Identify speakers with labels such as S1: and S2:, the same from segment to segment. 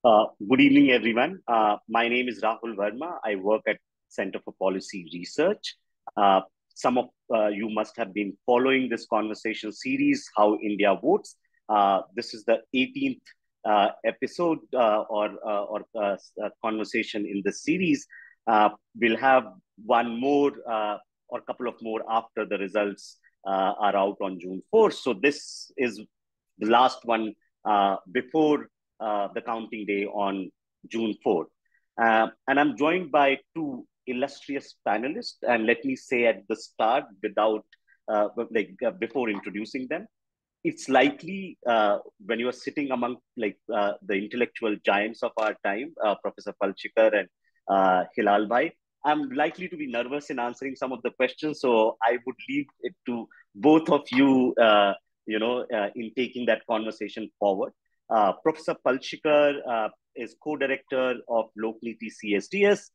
S1: Good evening, everyone. My name is Rahul Verma. I work at Center for Policy Research. Some of you must have been following this conversation series, How India Votes. This is the 18th episode or conversation in this series. We'll have one more or a couple of more after the results are out on June 4th. So this is the last one before the counting day on June 4th. And I'm joined by two illustrious panelists. And let me say at the start, before introducing them, it's likely when you are sitting among the intellectual giants of our time, Professor Palchikar and Hilal Bhai, I'm likely to be nervous in answering some of the questions. So I would leave it to both of you, in taking that conversation forward. Professor Palchikar is co-director of Lokniti CSDS.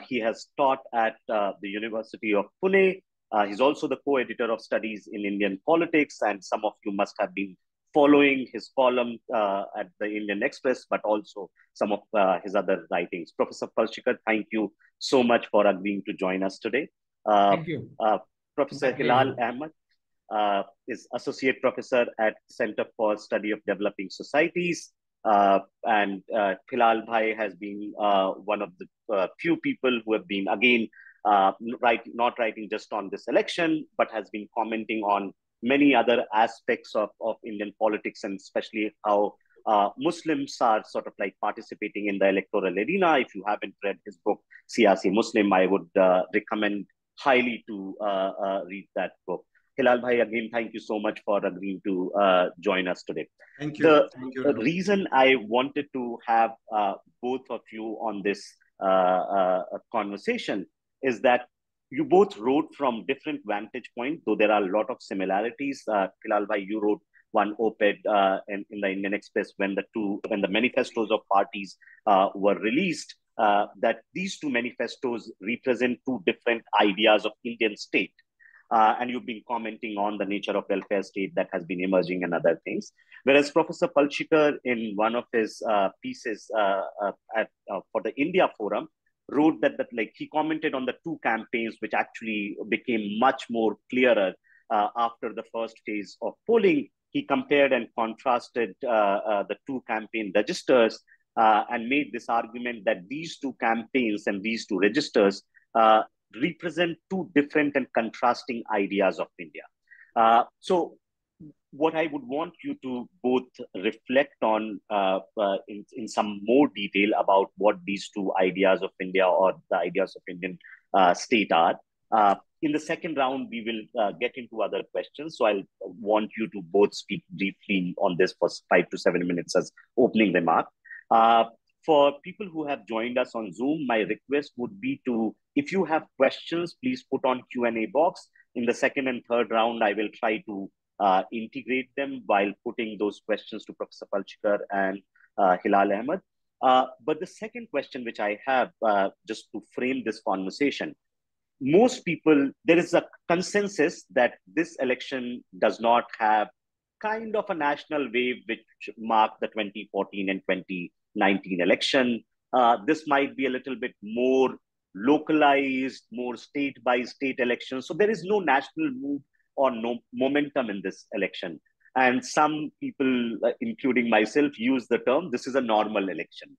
S1: He has taught at the University of Pune. He's also the co-editor of Studies in Indian Politics, and some of you must have been following his column at the Indian Express, but also some of his other writings. Professor Palchikar, thank you so much for agreeing to join us today.
S2: Thank you.
S1: Professor Hilal Ahmed is associate professor at Center for Study of Developing Societies. And Hilal Bhai has been one of the few people who have been, again, not writing just on this election, but has been commenting on many other aspects of Indian politics, and especially how Muslims are sort of like participating in the electoral arena. If you haven't read his book, Siyasi Muslim, I would recommend highly to read that book. Hilal Bhai, again, thank you so much for agreeing to join us today.
S3: Thank you.
S1: The reason I wanted to have both of you on this conversation is that you both wrote from different vantage points, though there are a lot of similarities. Hilal Bhai, you wrote one op-ed in the Indian Express when the manifestos of parties were released, that these two manifestos represent two different ideas of Indian state. And you've been commenting on the nature of welfare state that has been emerging and other things. Whereas Professor Palchikar, in one of his pieces for the India Forum, wrote that he commented on the two campaigns, which actually became much more clearer after the first phase of polling. He compared and contrasted the two campaign registers and made this argument that these two campaigns and these two registers represent two different and contrasting ideas of India. So what I would want you to both reflect on in some more detail about what these two ideas of India or the ideas of Indian state are. In the second round, we will get into other questions. So I'll want you to both speak briefly on this for 5 to 7 minutes as opening remark. For people who have joined us on Zoom, my request would be to, if you have questions, please put on Q&A box. In the second and third round, I will try to integrate them while putting those questions to Professor Palchikar and Hilal Ahmed. But the second question which I have, just to frame this conversation, most people, there is a consensus that this election does not have kind of a national wave which marked the 2014 and 2019 election. This might be a little bit more localized, more state-by-state elections. So there is no national move or no momentum in this election. And some people, including myself, use the term, this is a normal election.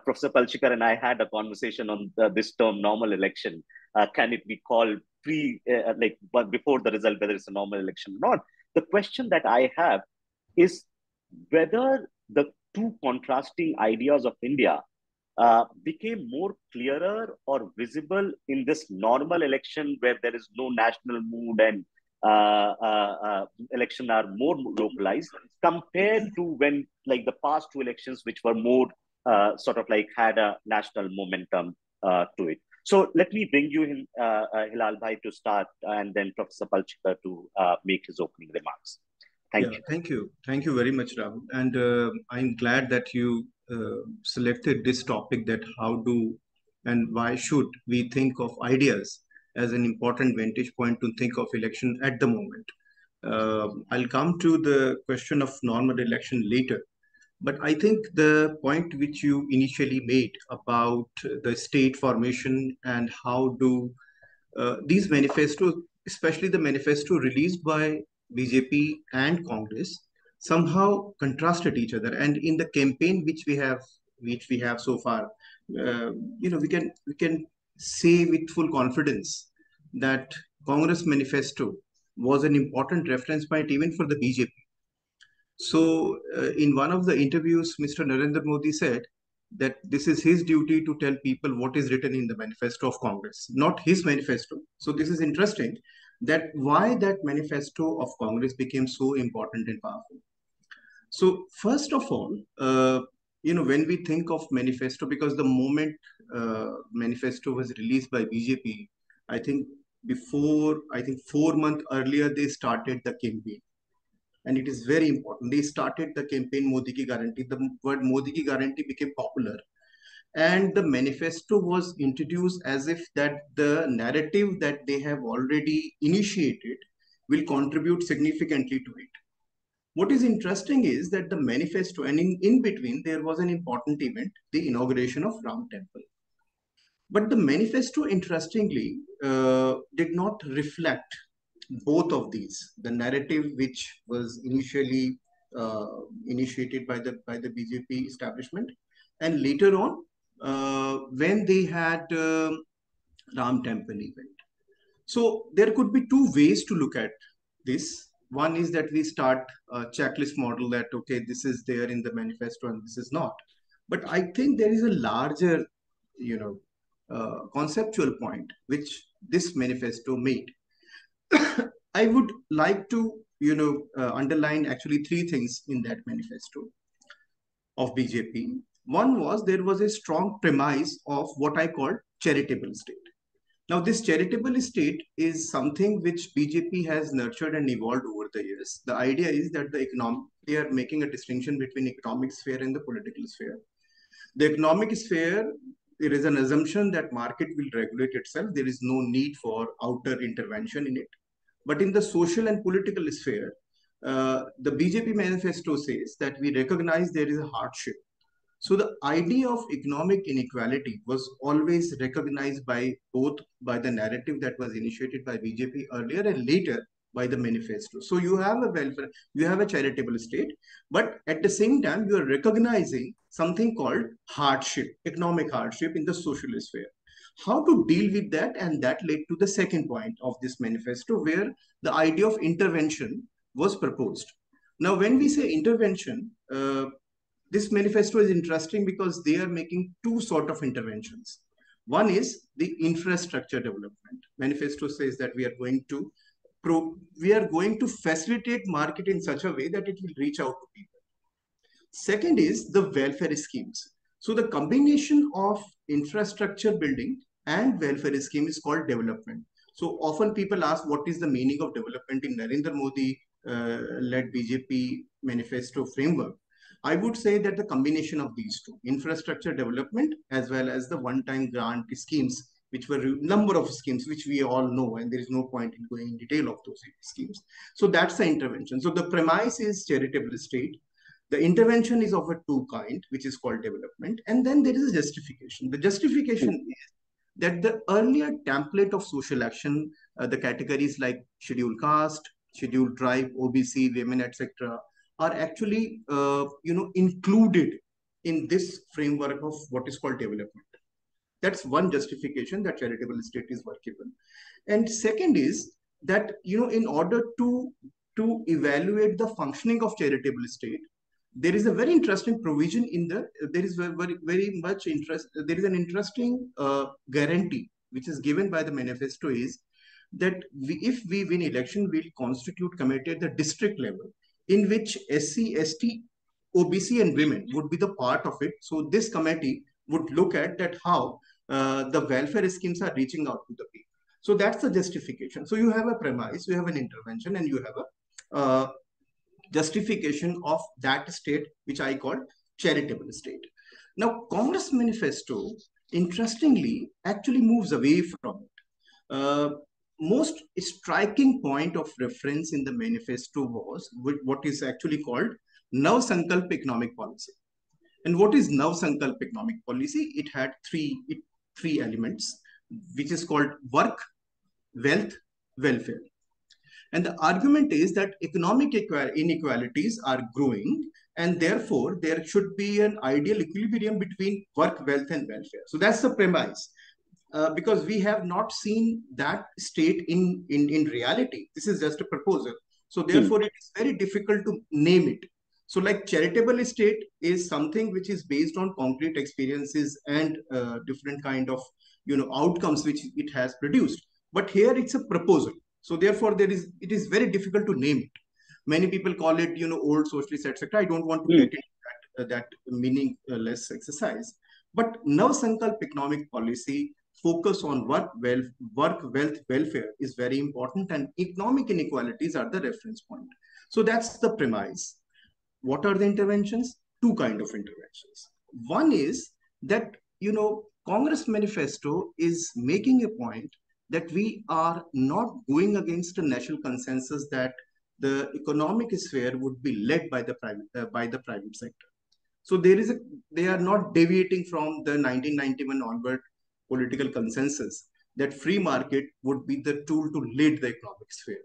S1: Professor Palchikar and I had a conversation on this term, normal election. Can it be called before the result, whether it's a normal election or not? The question that I have is whether the two contrasting ideas of India became more clearer or visible in this normal election where there is no national mood and elections are more localized compared to when the past two elections, which were more had a national momentum to it. So let me bring you in, Hilal Bhai, to start, and then Professor Palchikar to make his opening remarks. Thank you.
S3: Thank you. Thank you very much, Rahul. And I'm glad that you selected this topic, that how do and why should we think of ideas as an important vantage point to think of election at the moment. I'll come to the question of normal election later. But I think the point which you initially made about the state formation and how do these manifestos, especially the manifesto released by BJP and Congress, somehow contrasted each other. And in the campaign which we have so far, we can say with full confidence that Congress manifesto was an important reference point even for the BJP. So, in one of the interviews, Mr. Narendra Modi said that this is his duty to tell people what is written in the manifesto of Congress, not his manifesto. So, this is interesting that why that manifesto of Congress became so important and powerful. So, first of all, when we think of manifesto, because the moment manifesto was released by BJP, I think 4 months earlier, they started the campaign, and it is very important. They started the campaign Modi Ki Guarantee. The word Modi Ki Guarantee became popular, and the manifesto was introduced as if that the narrative that they have already initiated will contribute significantly to it. What is interesting is that the manifesto, and in between, there was an important event, the inauguration of Ram Temple. But the manifesto, interestingly, did not reflect both of these. The narrative, which was initially initiated by the BJP establishment, and later on, when they had Ram Temple event. So there could be two ways to look at this. One is that we start a checklist model that, okay, this is there in the manifesto and this is not. But I think there is a larger, conceptual point which this manifesto made. I would like to, underline actually three things in that manifesto of BJP. One was there was a strong premise of what I call charitable state. Now, this charitable state is something which BJP has nurtured and evolved over the years. The idea is that they are making a distinction between economic sphere and the political sphere. The economic sphere, there is an assumption that market will regulate itself. There is no need for outer intervention in it. But in the social and political sphere, the BJP manifesto says that we recognize there is a hardship. So the idea of economic inequality was always recognized by both by the narrative that was initiated by BJP earlier and later by the manifesto. So you have a welfare, you have a charitable state, but at the same time, you are recognizing something called hardship, economic hardship in the social sphere. How to deal with that, and that led to the second point of this manifesto, where the idea of intervention was proposed. Now, when we say intervention, this manifesto is interesting because they are making two sort of interventions. One is the infrastructure development. Manifesto says that we are going to facilitate market in such a way that it will reach out to people. Second is the welfare schemes. So the combination of infrastructure building and welfare scheme is called development. So often people ask what is the meaning of development in Narendra Modi led BJP manifesto framework. I would say that the combination of these two, infrastructure development as well as the one-time grant schemes, which were a number of schemes which we all know, and there is no point in going in detail of those schemes. So that's the intervention. So the premise is charitable state. The intervention is of a two kind, which is called development. And then there is a justification. The justification is that the earlier template of social action, the categories like scheduled caste, scheduled tribe, OBC, women, etc., are actually included in this framework of what is called development. That's one justification that charitable state is workable. And second is that in order to evaluate the functioning of charitable state, there is a very interesting provision in there is very much interest. There is an interesting guarantee which is given by the manifesto is that if we win election, we'll constitute committee at the district level, in which SC, ST, OBC and women would be the part of it. So this committee would look at that how the welfare schemes are reaching out to the people. So that's the justification. So you have a premise, you have an intervention, and you have a justification of that state, which I call charitable state. Now, Congress manifesto, interestingly, actually moves away from it. Most striking point of reference in the manifesto was what is actually called Nav Sankalp economic policy. And what is Nav Sankalp economic policy? It had three elements, which is called work, wealth, welfare. And the argument is that economic inequalities are growing, and therefore there should be an ideal equilibrium between work, wealth, and welfare. So that's the premise. Because we have not seen that state in reality. This is just a proposal. So therefore, it is very difficult to name it. So like charitable state is something which is based on concrete experiences and different kind of outcomes which it has produced. But here it's a proposal. So therefore, it is very difficult to name it. Many people call it old socialist, etc. I don't want to get into that meaningless exercise. But Nav Sankalp economic policy focus on work, wealth, welfare is very important, and economic inequalities are the reference point. So that's the premise. What are the interventions? Two kind of interventions. One is that Congress manifesto is making a point that we are not going against a national consensus that the economic sphere would be led by the private sector. So they are not deviating from the 1991 onward political consensus that free market would be the tool to lead the economic sphere.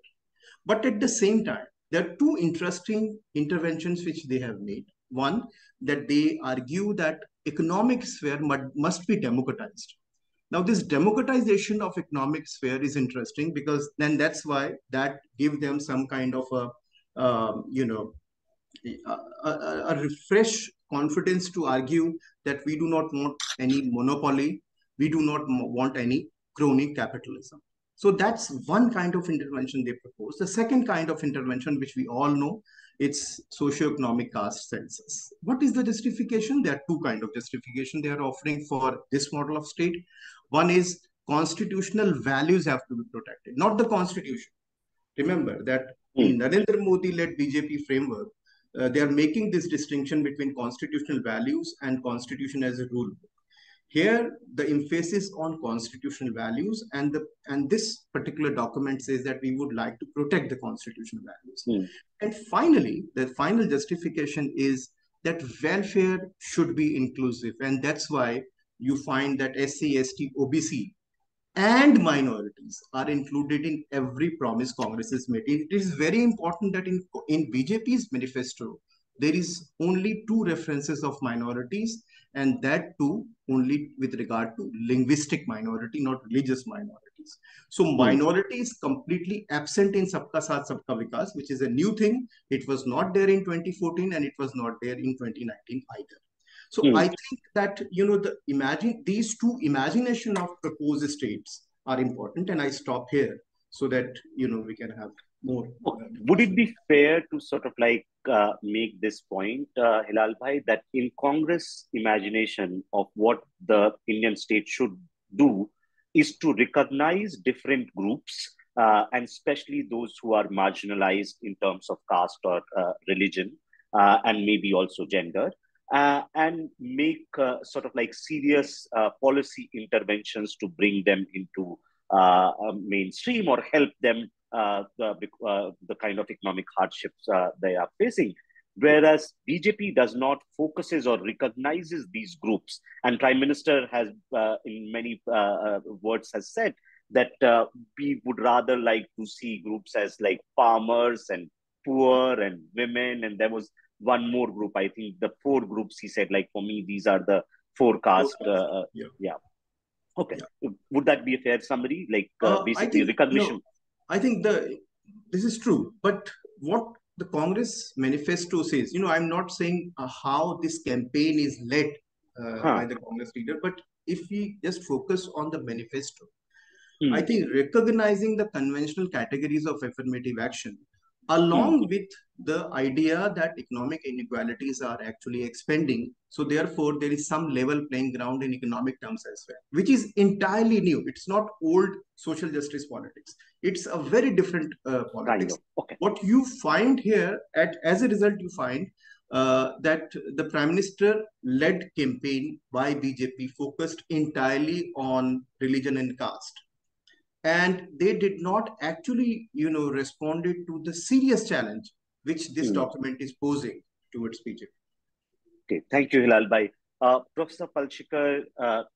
S3: But at the same time, there are two interesting interventions which they have made. One, that they argue that economic sphere must be democratized. Now, this democratization of economic sphere is interesting because then that's why that give them some kind of a refresh confidence to argue that we do not want any monopoly, we do not want any crony capitalism. So that's one kind of intervention they propose. The second kind of intervention, which we all know, it's socio-economic caste census. What is the justification? There are two kinds of justification they are offering for this model of state. One is constitutional values have to be protected, not the constitution. Remember that in Narendra Modi-led BJP framework, they are making this distinction between constitutional values and constitution as a rule book. Here, the emphasis on constitutional values, and this particular document says that we would like to protect the constitutional values. And finally, the final justification is that welfare should be inclusive, and that's why you find that SC, ST, OBC, and minorities are included in every promise Congress is making. It is very important that in BJP's manifesto, there is only two references of minorities, and that too only with regard to linguistic minority, not religious minorities. So minority is completely absent in Sabka Saath Sabka Vikas, which is a new thing. It was not there in 2014 and it was not there in 2019 either. So I think that these two imagination of proposed states are important, and I stop here so that we can have more.
S1: Would it be fair to sort of like make this point, Hilal Bhai, that in Congress imagination of what the Indian state should do is to recognize different groups, and especially those who are marginalized in terms of caste or religion, and maybe also gender, and make sort of like serious policy interventions to bring them into mainstream or help them the kind of economic hardships they are facing. Whereas BJP does not focuses or recognizes these groups, and Prime Minister has, in many words, has said that we would rather like to see groups as like farmers and poor and women, and there was one more group. I think the four groups he said, like for me, these are the four caste. Yeah. Okay. Yeah. Would that be a fair summary? Like basically recognition.
S3: I think this is true, but what the Congress manifesto says, I'm not saying how this campaign is led by the Congress leader, but if we just focus on the manifesto, I think recognizing the conventional categories of affirmative action, along with the idea that economic inequalities are actually expanding. So therefore, there is some level playing ground in economic terms as well, which is entirely new. It's not old social justice politics. It's a very different politics.
S1: Okay.
S3: What you find here, as a result, you find that the Prime Minister-led campaign by BJP focused entirely on religion and caste. And they did not actually, responded to the serious challenge which this document is posing towards BJP.
S1: Okay, thank you, Hilal Bhai. Professor Palshikar,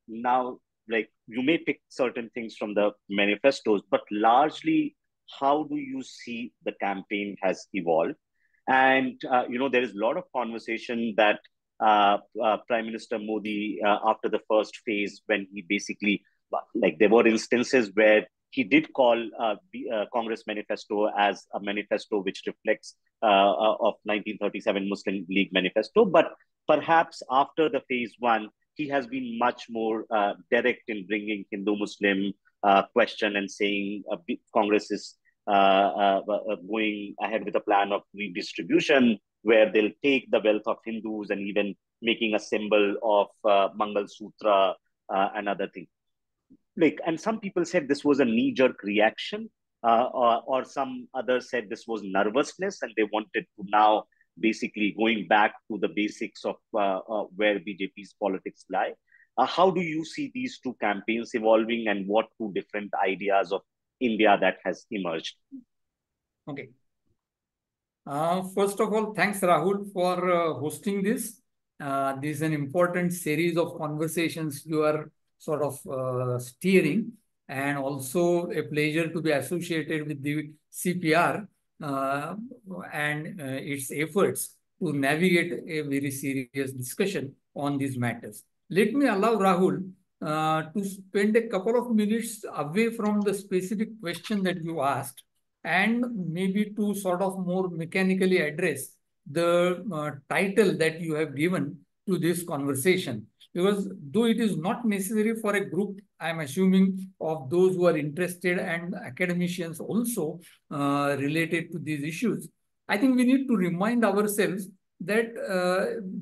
S1: now, like, you may pick certain things from the manifestos, but largely, how do you see the campaign has evolved? And, there is a lot of conversation that Prime Minister Modi, after the first phase, when he basically, like, there were instances where he did call the Congress manifesto as a manifesto which reflects of 1937 Muslim League manifesto, but perhaps after the phase one, he has been much more direct in bringing Hindu-Muslim question and saying Congress is going ahead with a plan of redistribution where they'll take the wealth of Hindus and even making a symbol of Mangal Sutra and other things. Like, and some people said this was a knee-jerk reaction, or some others said this was nervousness, and they wanted to now basically going back to the basics of where BJP's politics lie. How do you see these two campaigns evolving, and what two different ideas of India that has emerged?
S2: Okay. First of all, thanks, Rahul, for hosting this. This is an important series of conversations you are sort of steering, and also a pleasure to be associated with the CPR and its efforts to navigate a very serious discussion on these matters. Let me allow Rahul to spend a couple of minutes away from the specific question that you asked, and maybe to sort of more mechanically address the title that you have given to this conversation. Because though it is not necessary for a group, I'm assuming, of those who are interested and academicians also related to these issues, I think we need to remind ourselves that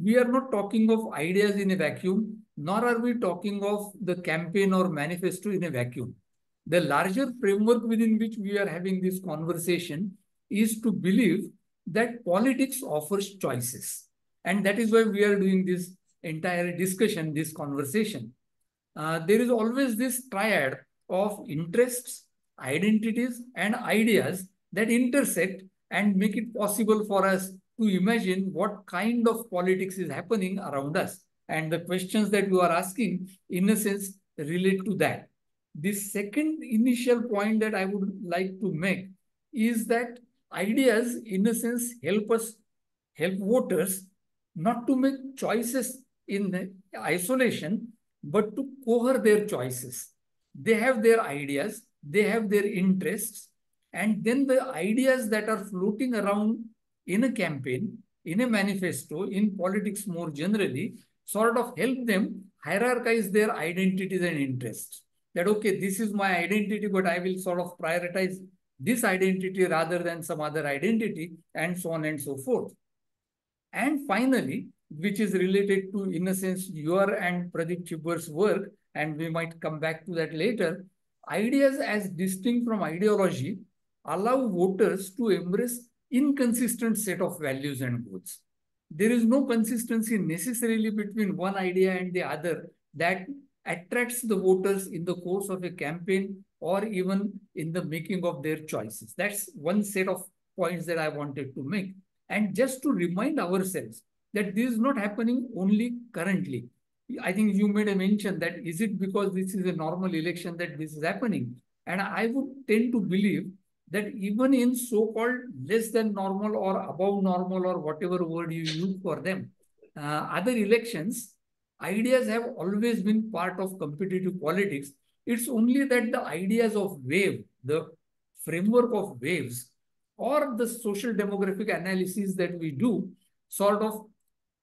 S2: we are not talking of ideas in a vacuum, nor are we talking of the campaign or manifesto in a vacuum. The larger framework within which we are having this conversation is to believe that politics offers choices. And that is why we are doing this entire discussion, this conversation. There is always this triad of interests, identities, and ideas that intersect and make it possible for us to imagine what kind of politics is happening around us. And the questions that you are asking, in a sense, relate to that. The second initial point that I would like to make is that ideas, in a sense, help voters not to make choices in isolation, but to cohere their choices. They have their ideas, they have their interests, and then the ideas that are floating around in a campaign, in a manifesto, in politics more generally, sort of help them hierarchize their identities and interests. That, okay, this is my identity, but I will sort of prioritize this identity rather than some other identity, and so on and so forth. And finally, which is related to, in a sense, your and Pradeep Chibber's work, and we might come back to that later, ideas as distinct from ideology allow voters to embrace inconsistent set of values and goals. There is no consistency necessarily between one idea and the other that attracts the voters in the course of a campaign or even in the making of their choices. That's one set of points that I wanted to make. And just to remind ourselves that this is not happening only currently. I think you made a mention that is it because this is a normal election that this is happening? And I would tend to believe that even in so-called less than normal or above normal or whatever word you use for them, other elections, ideas have always been part of competitive politics. It's only that the ideas of wave, the framework of waves, or the social demographic analysis that we do sort of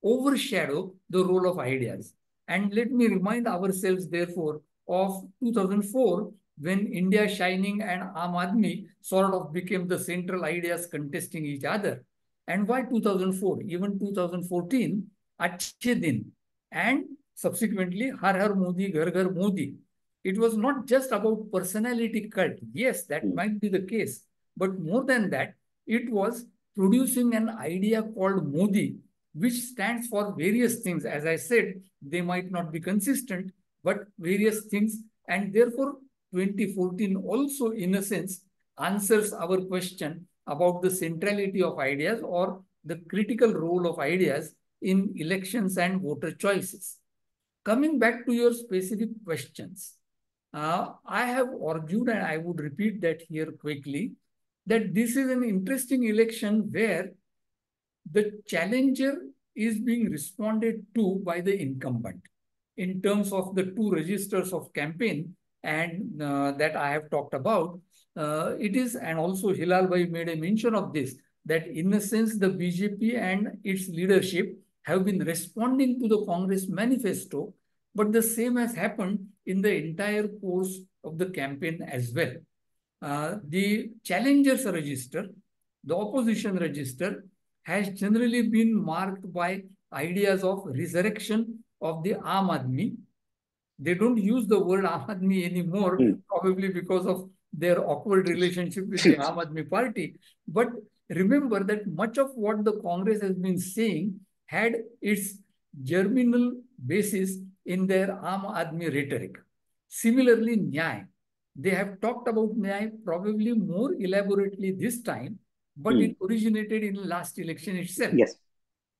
S2: overshadow the role of ideas. And let me remind ourselves, therefore, of 2004, when India Shining and Aam Aadmi sort of became the central ideas contesting each other. And why 2004? Even 2014, Achhe Din, and subsequently Har Har Modi, Ghar Ghar Modi. It was not just about personality cult. Yes, that might be the case. But more than that, it was producing an idea called Modi, which stands for various things. As I said, they might not be consistent, but various things. And therefore, 2014 also, in a sense, answers our question about the centrality of ideas or the critical role of ideas in elections and voter choices. Coming back to your specific questions, I have argued, and I would repeat that here quickly, that this is an interesting election where the challenger is being responded to by the incumbent in terms of the two registers of campaign and that I have talked about. It is, and also Hilal Bhai made a mention of this, that in a sense the BJP and its leadership have been responding to the Congress manifesto, but the same has happened in the entire course of the campaign as well. The challengers register, the opposition register, has generally been marked by ideas of resurrection of the Aam Aadmi. They don't use the word Aam Aadmi anymore, probably because of their awkward relationship with the Aam Aadmi party. But remember that much of what the Congress has been saying had its germinal basis in their Aam Aadmi rhetoric. Similarly, Nyay. They have talked about Nyay probably more elaborately this time, but it originated in the last election itself.
S1: Yes.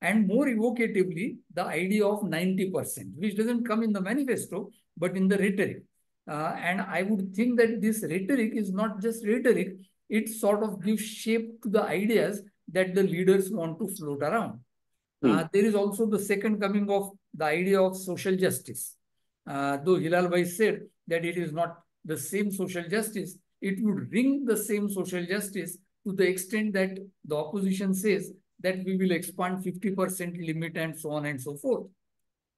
S2: And more evocatively, the idea of 90%, which doesn't come in the manifesto, but in the rhetoric. And I would think that this rhetoric is not just rhetoric, it sort of gives shape to the ideas that the leaders want to float around. There is also the second coming of the idea of social justice. Though Hilal Bhai said that it is not the same social justice, it would ring the same social justice to the extent that the opposition says that we will expand 50% limit and so on and so forth.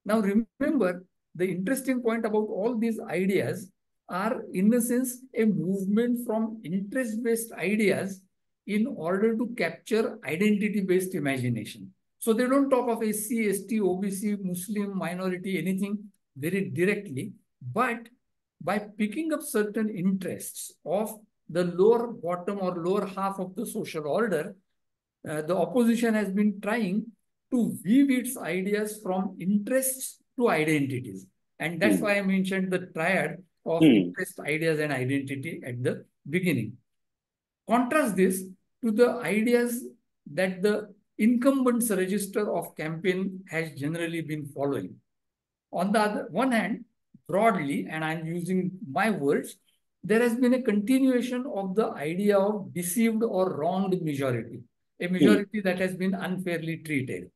S2: Now remember, the interesting point about all these ideas are in a sense a movement from interest-based ideas in order to capture identity-based imagination. So they don't talk of SC, ST, OBC, Muslim, minority, anything very directly, but by picking up certain interests of the lower bottom or lower half of the social order, the opposition has been trying to weave its ideas from interests to identities. And that's why I mentioned the triad of interest, ideas, and identity at the beginning. Contrast this to the ideas that the incumbents register of campaign has generally been following. On the other one hand, broadly, and I'm using my words, there has been a continuation of the idea of deceived or wronged majority, a majority that has been unfairly treated.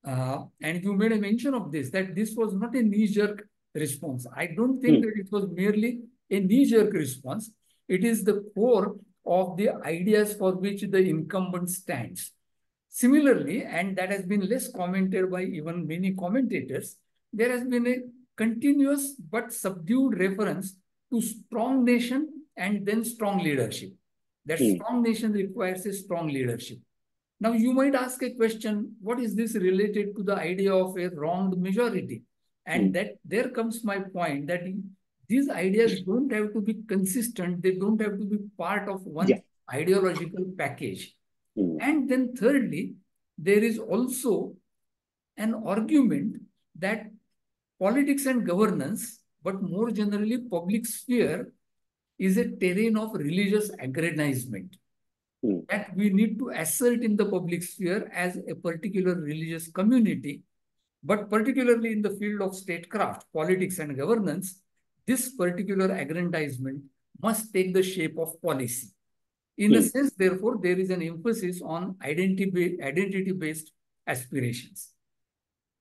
S2: And you made a mention of this, that this was not a knee-jerk response. I don't think that it was merely a knee-jerk response. It is the core of the ideas for which the incumbent stands. Similarly, and that has been less commented by even many commentators, there has been a continuous but subdued reference to strong nation and then strong leadership. That strong nation requires a strong leadership. Now, you might ask a question, what is this related to the idea of a wronged majority? And that there comes my point that these ideas don't have to be consistent. They don't have to be part of one ideological package. And then thirdly, there is also an argument that politics and governance, but more generally public sphere, is a terrain of religious aggrandizement that we need to assert in the public sphere as a particular religious community. But particularly in the field of statecraft, politics and governance, this particular aggrandizement must take the shape of policy. In a sense, therefore, there is an emphasis on identity-based aspirations.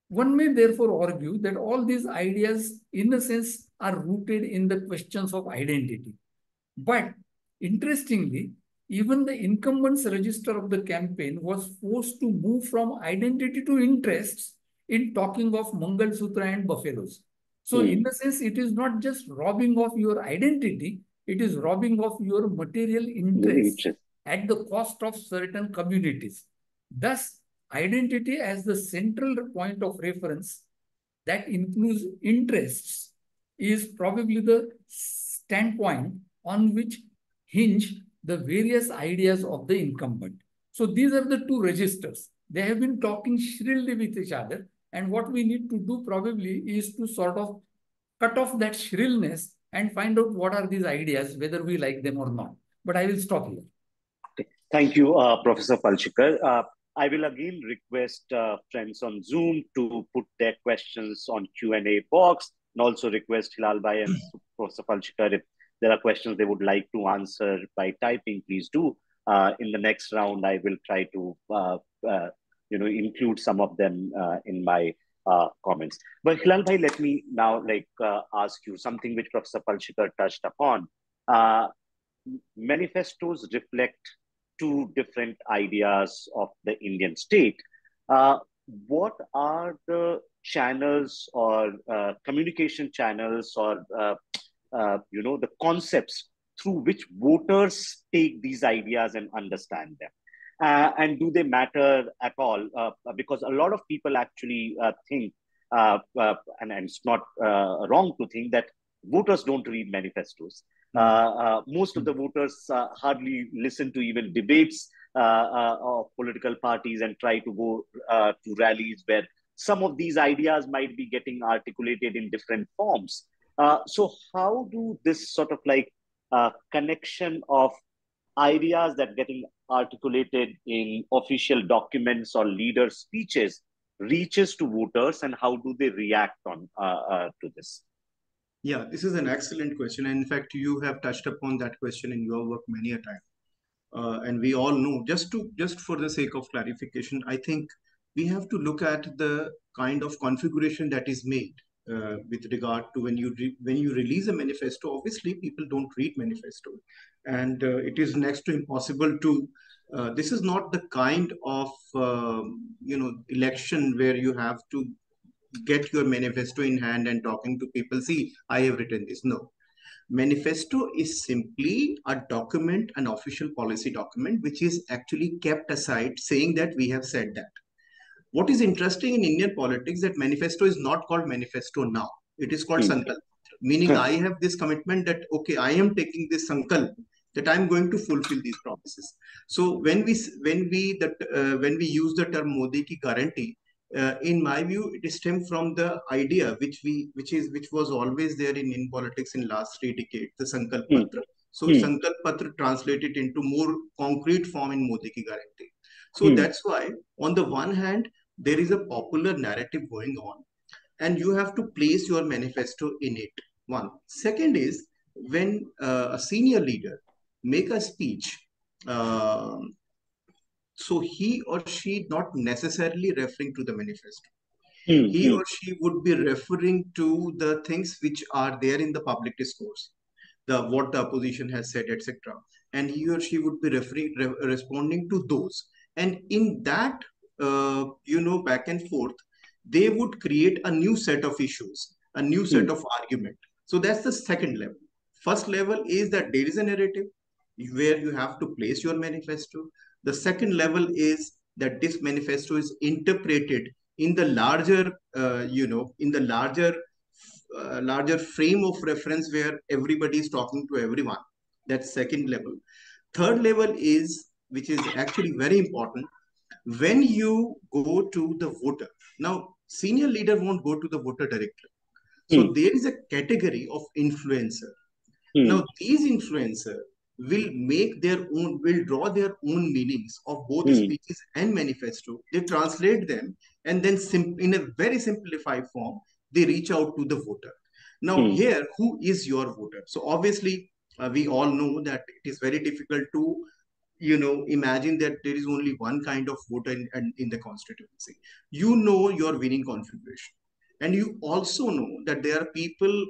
S2: One may therefore argue that all these ideas, in a sense, are rooted in the questions of identity. But interestingly, even the incumbents register of the campaign was forced to move from identity to interests in talking of Mangal Sutra and buffaloes. So in a sense, it is not just robbing of your identity, it is robbing of your material interests at the cost of certain communities. Thus, identity as the central point of reference that includes interests is probably the standpoint on which hinge the various ideas of the incumbent. So these are the two registers. They have been talking shrilly with each other. And what we need to do probably is to sort of cut off that shrillness and find out what are these ideas, whether we like them or not. But I will stop here.
S1: Thank you, Professor Palshikar. I will again request friends on Zoom to put their questions on Q&A box, and also request Hilal Bhai and Professor Palshikar, if there are questions they would like to answer by typing, please do. In the next round, I will try to include some of them in my comments. But Hilal Bhai, let me now ask you something which Professor Palshikar touched upon. Manifestos reflect two different ideas of the Indian state. What are the channels or communication channels or the concepts through which voters take these ideas and understand them? And do they matter at all? Because a lot of people actually think, and it's not wrong to think, that voters don't read manifestos. Most of the voters hardly listen to even debates of political parties and try to go to rallies where some of these ideas might be getting articulated in different forms. So how do this sort of connection of ideas that getting articulated in official documents or leader speeches reaches to voters, and how do they react on to this?
S3: Yeah, this is an excellent question. And in fact, you have touched upon that question in your work many a time. And we all know, just for the sake of clarification, I think we have to look at the kind of configuration that is made with regard to when you release a manifesto. Obviously, people don't read manifesto, and it is next to impossible to. This is not the kind of election where you have to get your manifesto in hand and talking to people. See, I have written this. No, manifesto is simply a document, an official policy document, which is actually kept aside saying that we have said that. What is interesting in Indian politics that manifesto is not called manifesto now. It is called Sankalp, meaning I have this commitment that, okay, I am taking this Sankalp that I'm going to fulfill these promises. So when we use the term Modi ki guarantee, in my view, it stems from the idea which was always there in politics in last 3 decades, the Sankalp Patra. So Sankalp Patra translated into more concrete form in Modi ki guarantee. So that's why, on the one hand, there is a popular narrative going on, and you have to place your manifesto in it. One. Second is when a senior leader make a speech. So he or she not necessarily referring to the manifesto. He or she would be referring to the things which are there in the public discourse, what the opposition has said, etc. And he or she would be responding to those. And in that, back and forth, they would create a new set of issues, a new set of argument. So that's the second level. First level is that there is a narrative where you have to place your manifesto. The second level is that this manifesto is interpreted in the larger, larger frame of reference where everybody is talking to everyone. That's second level. Third level is, which is actually very important, when you go to the voter. Now, senior leader won't go to the voter directly. So there is a category of influencer. Now, these influencers will draw their own meanings of both speeches and manifesto. They translate them, and then in a very simplified form, they reach out to the voter. Now, here, who is your voter? So obviously, we all know that it is very difficult to imagine that there is only one kind of voter in the constituency. You know your winning configuration. And you also know that there are people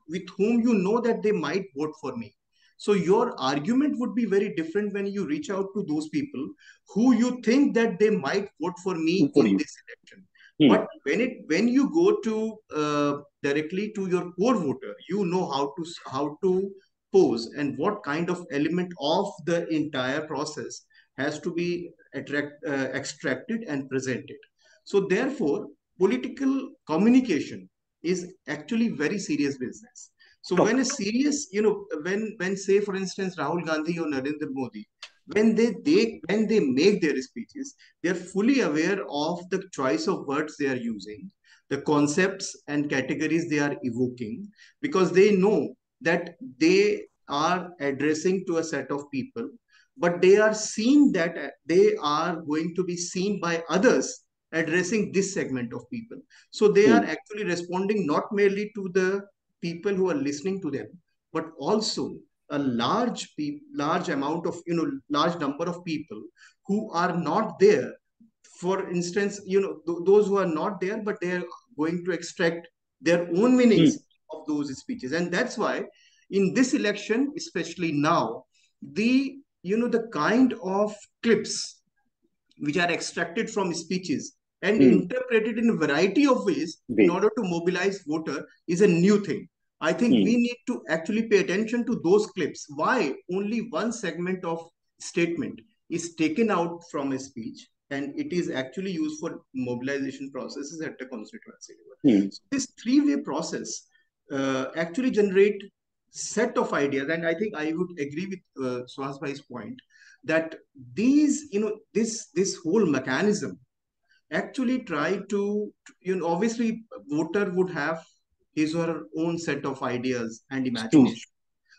S3: with whom you know that they might vote for me. So your argument would be very different when you reach out to those people who you think that they might vote for me in this election. But when you go to directly to your core voter, you know how to pose and what kind of element of the entire process has to be extracted and presented. So therefore, political communication is actually very serious business. So when a serious, when say for instance Rahul Gandhi or Narendra Modi, when they make their speeches, they're fully aware of the choice of words they are using, the concepts and categories they are evoking, because they know that they are addressing to a set of people but they are seen that they are going to be seen by others addressing this segment of people. So they are actually responding not merely to the people who are listening to them, but also a large amount of, large number of people who are not there. For instance, those who are not there, but they are going to extract their own meanings of those speeches. And that's why in this election, especially now, the kind of clips which are extracted from speeches and interpreted in a variety of ways in order to mobilize voter is a new thing. I think we need to actually pay attention to those clips. Why only one segment of statement is taken out from a speech and it is actually used for mobilization processes at the constituency level. So this three-way process actually generate set of ideas, and I think I would agree with Suhas Bhai's point that this whole mechanism actually try to, obviously voter would have his or her own set of ideas and imagination.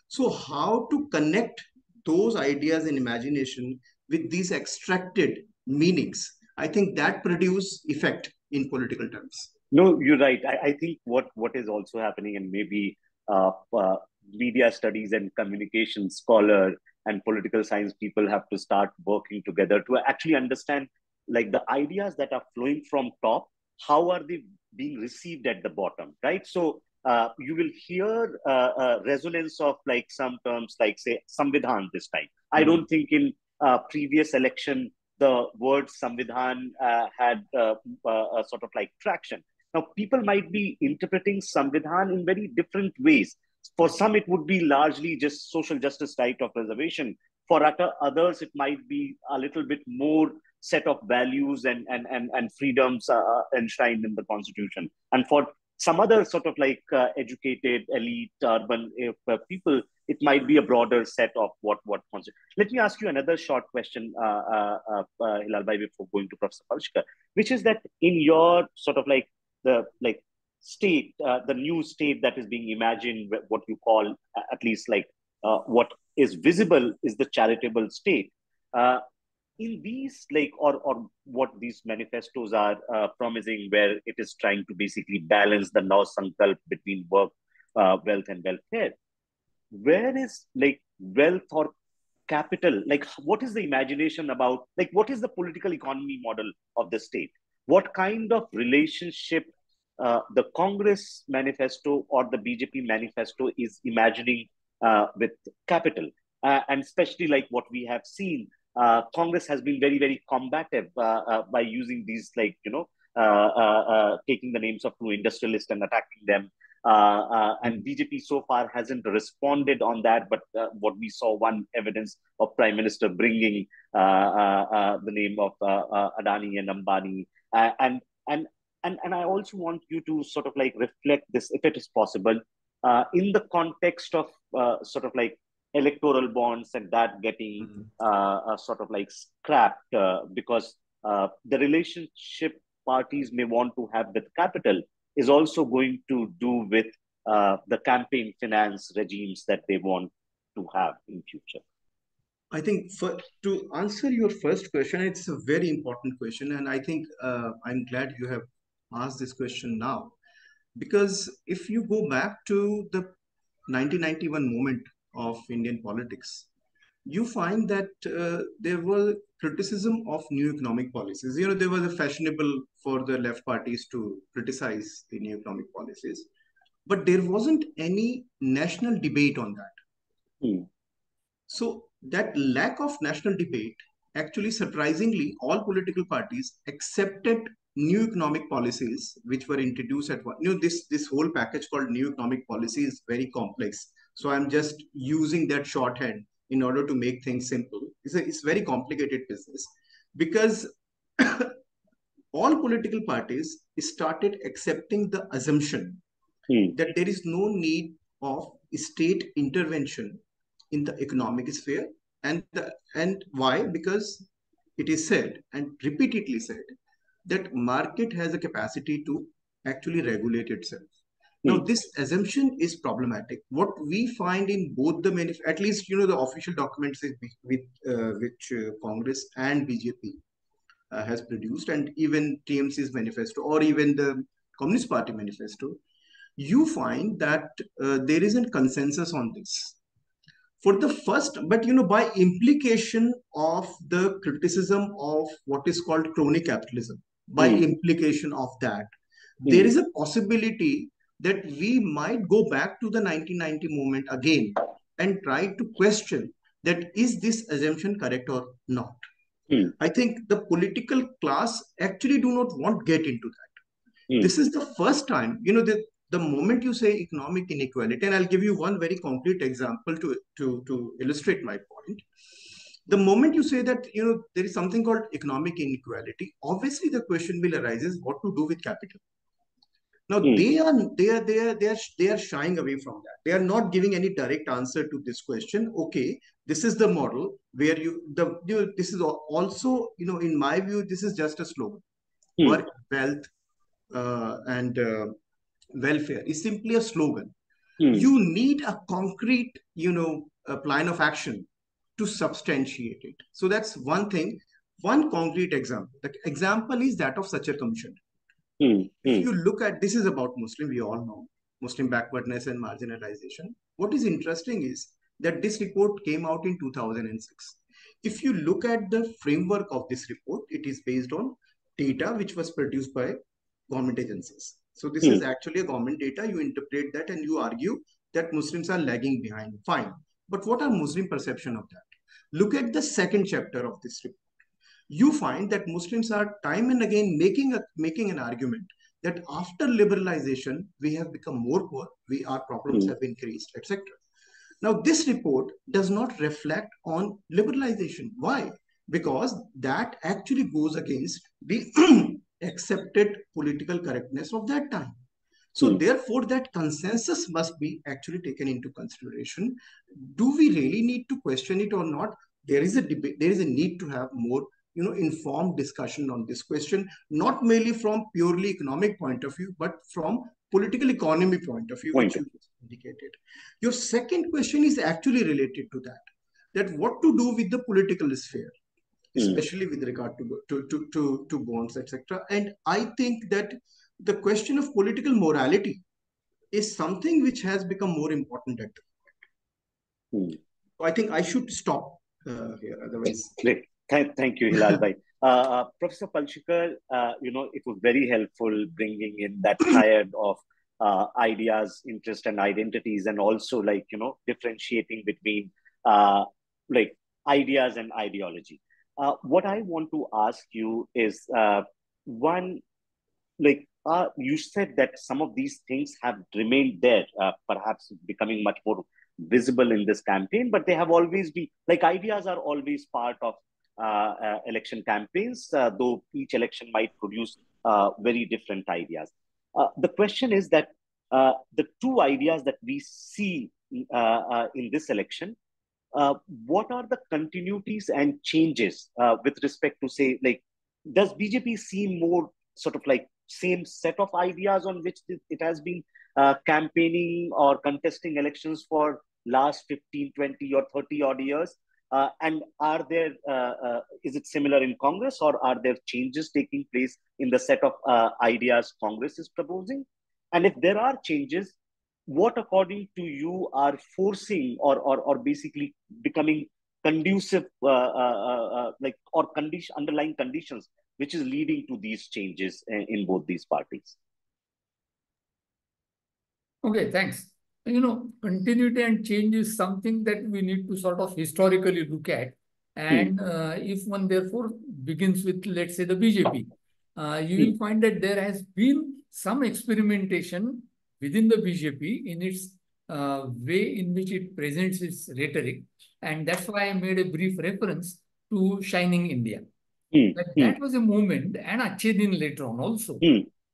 S3: So how to connect those ideas and imagination with these extracted meanings, I think that produce effect in political terms.
S1: No, you're right. I think what is also happening, and maybe uh, uh, media studies and communication scholar and political science people have to start working together to actually understand like the ideas that are flowing from top, how are they being received at the bottom, right? So you will hear resonance of like some terms like say Samvidhan this time. I don't think in previous election the word Samvidhan had a sort of like traction. Now, people might be interpreting Samvidhan in very different ways. For some, it would be largely just social justice right of reservation. For others, it might be a little bit more set of values and freedoms enshrined in the constitution. And for some other sort of like educated, elite, urban people, it might be a broader set of what constitution. Let me ask you another short question, Hilal Bhai, before going to Professor Palshikar, which is that in your sort of like the like state, the new state that is being imagined, what you call at least like what is visible is the charitable state. In these like or what these manifestos are promising, where it is trying to basically balance the now sankalp between work, wealth, and welfare. Where is like wealth or capital? Like, what is the imagination about? Like, what is the political economy model of the state? What kind of relationship the Congress manifesto or the BJP manifesto is imagining with capital? And especially like what we have seen, Congress has been very, very combative by using these, like, taking the names of two industrialists and attacking them. And BJP so far hasn't responded on that. But what we saw, one evidence of Prime Minister bringing the name of Adani and Ambani, and I also want you to sort of like reflect this, if it is possible, in the context of sort of like electoral bonds and that getting sort of like scrapped because the relationship parties may want to have with capital is also going to do with the campaign finance regimes that they want to have in future.
S3: I think to answer your first question, it's a very important question. And I think I'm glad you have asked this question now. Because if you go back to the 1991 moment of Indian politics, you find that there was criticism of new economic policies. There was a fashionable for the left parties to criticize the new economic policies, but there wasn't any national debate on that. So that lack of national debate, actually surprisingly, all political parties accepted new economic policies which were introduced at one. This whole package called new economic policy is very complex. So I'm just using that shorthand in order to make things simple. It's very complicated business because all political parties started accepting the assumption that there is no need of state intervention in the economic sphere. And why? Because it is said and repeatedly said that market has a capacity to actually regulate itself. Now, this assumption is problematic. What we find in both the at least the official documents which Congress and BJP has produced, and even TMC's manifesto or even the Communist Party manifesto, you find that there isn't consensus on this. For the first, but by implication of the criticism of what is called crony capitalism, by implication of that, there is a possibility that we might go back to the 1990 movement again and try to question that is this assumption correct or not. I think the political class actually do not want to get into that. This is the first time, the moment you say economic inequality, and I'll give you one very concrete example to illustrate my point. The moment you say that, there is something called economic inequality, obviously the question will arise is what to do with capital. Now they are shying away from that. They are not giving any direct answer to this question. Okay, this is the model where this is also, in my view, this is just a slogan. Work, wealth, and welfare is simply a slogan. You need a concrete, a plan of action to substantiate it. So that's one thing. One concrete example. The example is that of Sachar Commission. If you look at, this is about Muslim, we all know, Muslim backwardness and marginalization. What is interesting is that this report came out in 2006. If you look at the framework of this report, it is based on data which was produced by government agencies. So this is actually a government data. You interpret that and you argue that Muslims are lagging behind. Fine. But what are Muslim perception of that? Look at the second chapter of this report. You find that Muslims are time and again making an argument that after liberalization, we have become more poor, our problems have increased, etc. Now, this report does not reflect on liberalization. Why? Because that actually goes against the accepted political correctness of that time. So therefore, that consensus must be actually taken into consideration. Do we really need to question it or not? There is a debate. There is a need to have more informed discussion on this question, not merely from purely economic point of view, but from political economy point of view, which you indicated. Your second question is actually related to that what to do with the political sphere, especially with regard to bonds, etc. And I think that the question of political morality is something which has become more important at the moment. So I think I should stop here, otherwise.
S1: Great. Thank you, Hilal bhai. Professor Palshikar, it was very helpful bringing in that triad of ideas, interest, and identities, and also differentiating between ideas and ideology. What I want to ask you is one, you said that some of these things have remained there, perhaps becoming much more visible in this campaign, but they have always been, ideas are always part of election campaigns, though each election might produce very different ideas. The question is that the two ideas that we see in this election, what are the continuities and changes with respect to, say, does BJP see more sort of same set of ideas on which it has been campaigning or contesting elections for last 15, 20 or 30 odd years? And are there, is it similar in Congress, or are there changes taking place in the set of ideas Congress is proposing? And if there are changes, what according to you are forcing or basically becoming conducive or underlying conditions which is leading to these changes in both these parties?
S2: Okay, thanks. Continuity and change is something that we need to sort of historically look at. And if one therefore begins with, let's say, the BJP, you will find that there has been some experimentation within the BJP in its way in which it presents its rhetoric. And that's why I made a brief reference to Shining India. But that was a movement, and Achhe Din later on also.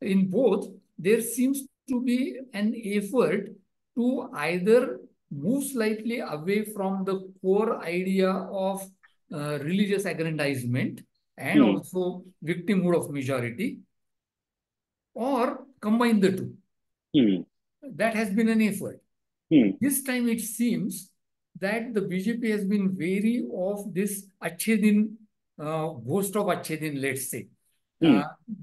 S2: In both, there seems to be an effort to either move slightly away from the core idea of religious aggrandizement and also victimhood of majority, or combine the two. that has been an effort. This time it seems that the BJP has been wary of this Achhe Din, ghost of Achhe Din, let's say.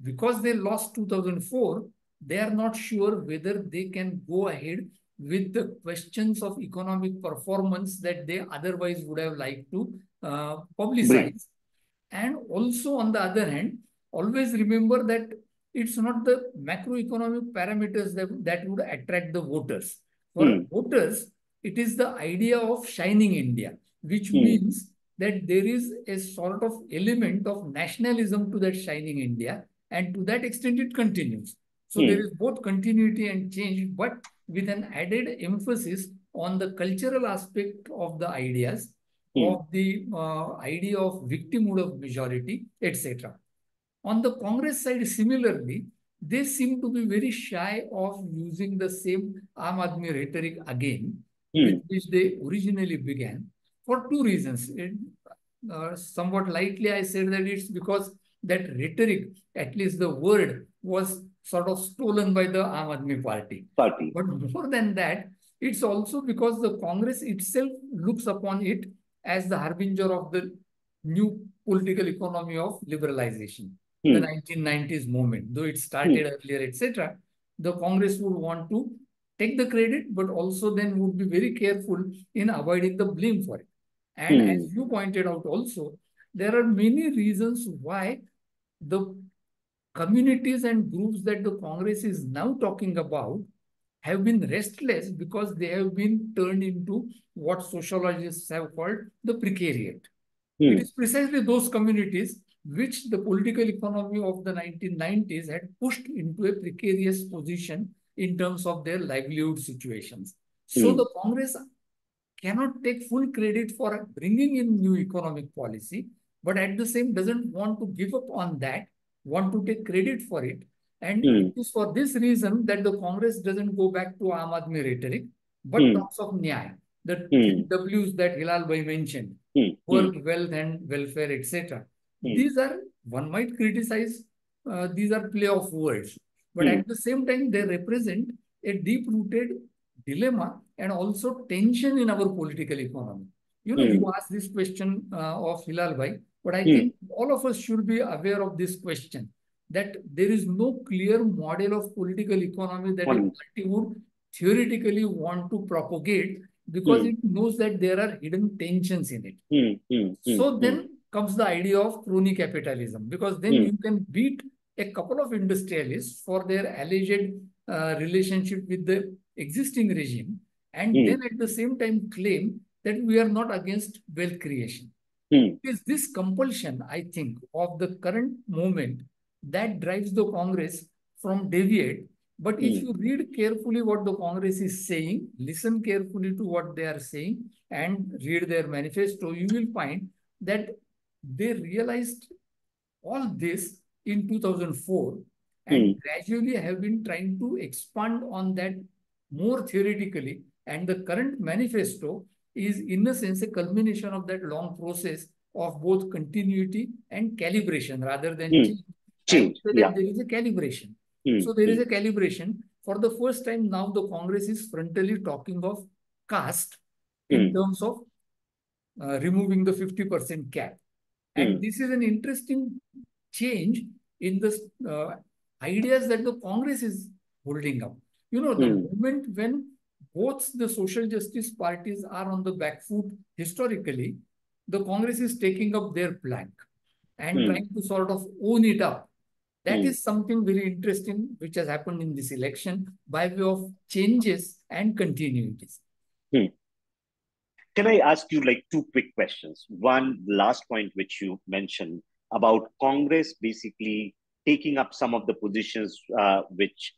S2: Because they lost 2004, they are not sure whether they can go ahead with the questions of economic performance that they otherwise would have liked to publicize. And also, on the other hand, always remember that it's not the macroeconomic parameters that would attract the voters. For voters, it is the idea of shining India, which means that there is a sort of element of nationalism to that shining India, and to that extent it continues. So there is both continuity and change, but with an added emphasis on the cultural aspect of the ideas, of the idea of victimhood of majority, etc. On the Congress side, similarly, they seem to be very shy of using the same Aam Aadmi rhetoric again, with which they originally began, for two reasons. Somewhat lightly, I said that it's because that rhetoric, at least the word, was sort of stolen by the Aam Aadmi party. But more than that, it's also because the Congress itself looks upon it as the harbinger of the new political economy of liberalization, the 1990s movement. Though it started earlier, etc., the Congress would want to take the credit, but also then would be very careful in avoiding the blame for it. And as you pointed out also, there are many reasons why the communities and groups that the Congress is now talking about have been restless, because they have been turned into what sociologists have called the precariat. It is precisely those communities which the political economy of the 1990s had pushed into a precarious position in terms of their livelihood situations. So the Congress cannot take full credit for bringing in new economic policy, but at the same doesn't want to give up on that, want to take credit for it. And it is for this reason that the Congress doesn't go back to Aam Aadmi rhetoric, but talks of Nyaya, the three W's that Hilal Bhai mentioned, work, wealth, and welfare, etc. These are, one might criticize, these are play of words, but at the same time, they represent a deep-rooted dilemma and also tension in our political economy. You know, you asked this question of Hilal Bhai, but I think all of us should be aware of this question, that there is no clear model of political economy that a party would theoretically want to propagate, because it knows that there are hidden tensions in it. So then comes the idea of crony capitalism, because then you can beat a couple of industrialists for their alleged relationship with the existing regime, and then at the same time claim that we are not against wealth creation. It is this compulsion, I think, of the current moment that drives the Congress from deviate. But if you read carefully what the Congress is saying, listen carefully to what they are saying, and read their manifesto, you will find that they realized all this in 2004 and gradually have been trying to expand on that more theoretically. And the current manifesto is, in a sense, a culmination of that long process of both continuity and calibration rather than change. There is a calibration. So there is a calibration. For the first time now, the Congress is frontally talking of caste in terms of removing the 50% cap. And this is an interesting change in the ideas that the Congress is holding up. You know, the moment when both the social justice parties are on the back foot historically, the Congress is taking up their plank and trying to sort of own it up. That is something very interesting which has happened in this election by way of changes and continuities.
S1: Can I ask you like two quick questions? One, last point which you mentioned about Congress basically taking up some of the positions which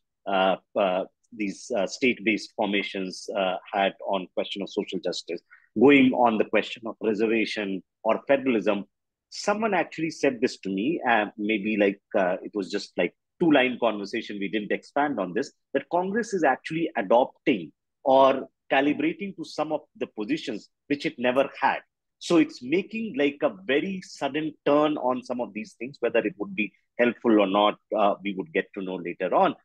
S1: these state-based formations had on question of social justice, going on the question of reservation or federalism. Someone actually said this to me, maybe like it was just like two-line conversation, we didn't expand on this, that Congress is actually adopting or calibrating to some of the positions which it never had. So it's making like a very sudden turn on some of these things, whether it would be helpful or not, we would get to know later on.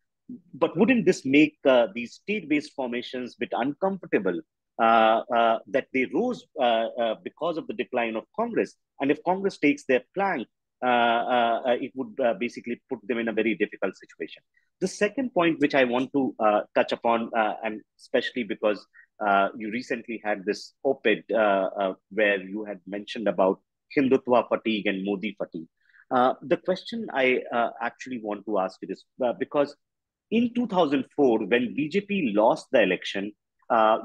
S1: but wouldn't this make these state-based formations a bit uncomfortable that they rose because of the decline of Congress? And if Congress takes their plank, it would basically put them in a very difficult situation. The second point, which I want to touch upon, and especially because you recently had this op-ed where you had mentioned about Hindutva fatigue and Modi fatigue. The question I actually want to ask you is because in 2004, when BJP lost the election,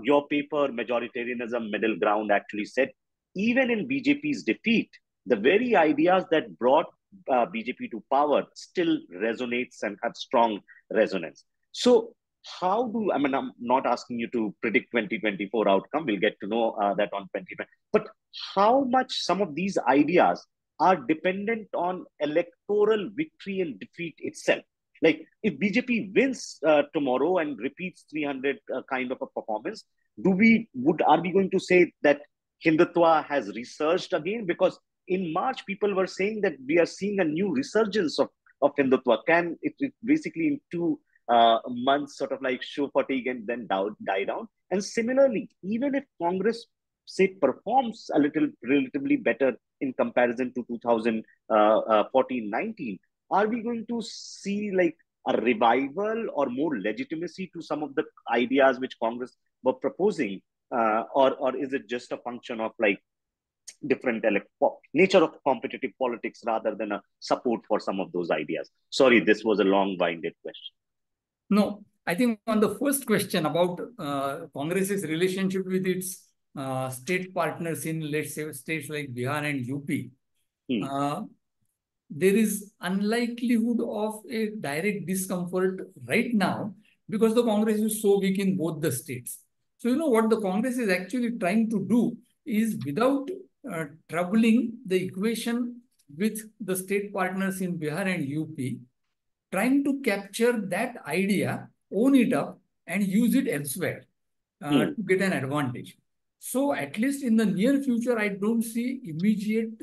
S1: your paper, Majoritarianism, Middle Ground, actually said, even in BJP's defeat, the very ideas that brought BJP to power still resonates and have strong resonance. So how do, I mean, I'm not asking you to predict 2024 outcome, we'll get to know that on 2020, but how much some of these ideas are dependent on electoral victory and defeat itself? Like if BJP wins tomorrow and repeats 300 kind of a performance, are we going to say that Hindutva has resurged again? Because in March, people were saying that we are seeing a new resurgence of Hindutva. Can it basically in 2 months sort of like show fatigue and then die down? And similarly, even if Congress say performs a little relatively better in comparison to 2014-19, are we going to see like a revival or more legitimacy to some of the ideas which Congress were proposing? Or is it just a function of like different nature of competitive politics rather than a support for some of those ideas? Sorry, this was a long-winded question.
S2: No, I think on the first question about Congress's relationship with its state partners in, let's say, states like Bihar and UP, there is unlikelihood of a direct discomfort right now because the Congress is so weak in both the states. So, you know, what the Congress is actually trying to do is, without troubling the equation with the state partners in Bihar and UP, trying to capture that idea, own it up, and use it elsewhere to get an advantage. So at least in the near future, I don't see immediate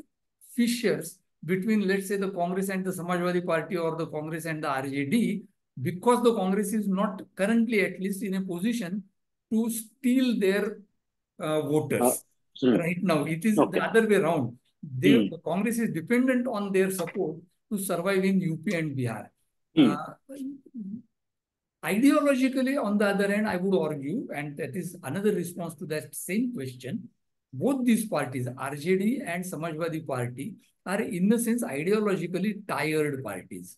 S2: fissures between, let's say, the Congress and the Samajwadi Party or the Congress and the RJD, because the Congress is not currently, at least, in a position to steal their voters. Right now, it is the other way around. The Congress is dependent on their support to survive in UP and Bihar. Ideologically, on the other hand, I would argue, and that is another response to that same question, both these parties, RJD and Samajwadi Party, are in a sense ideologically tired parties.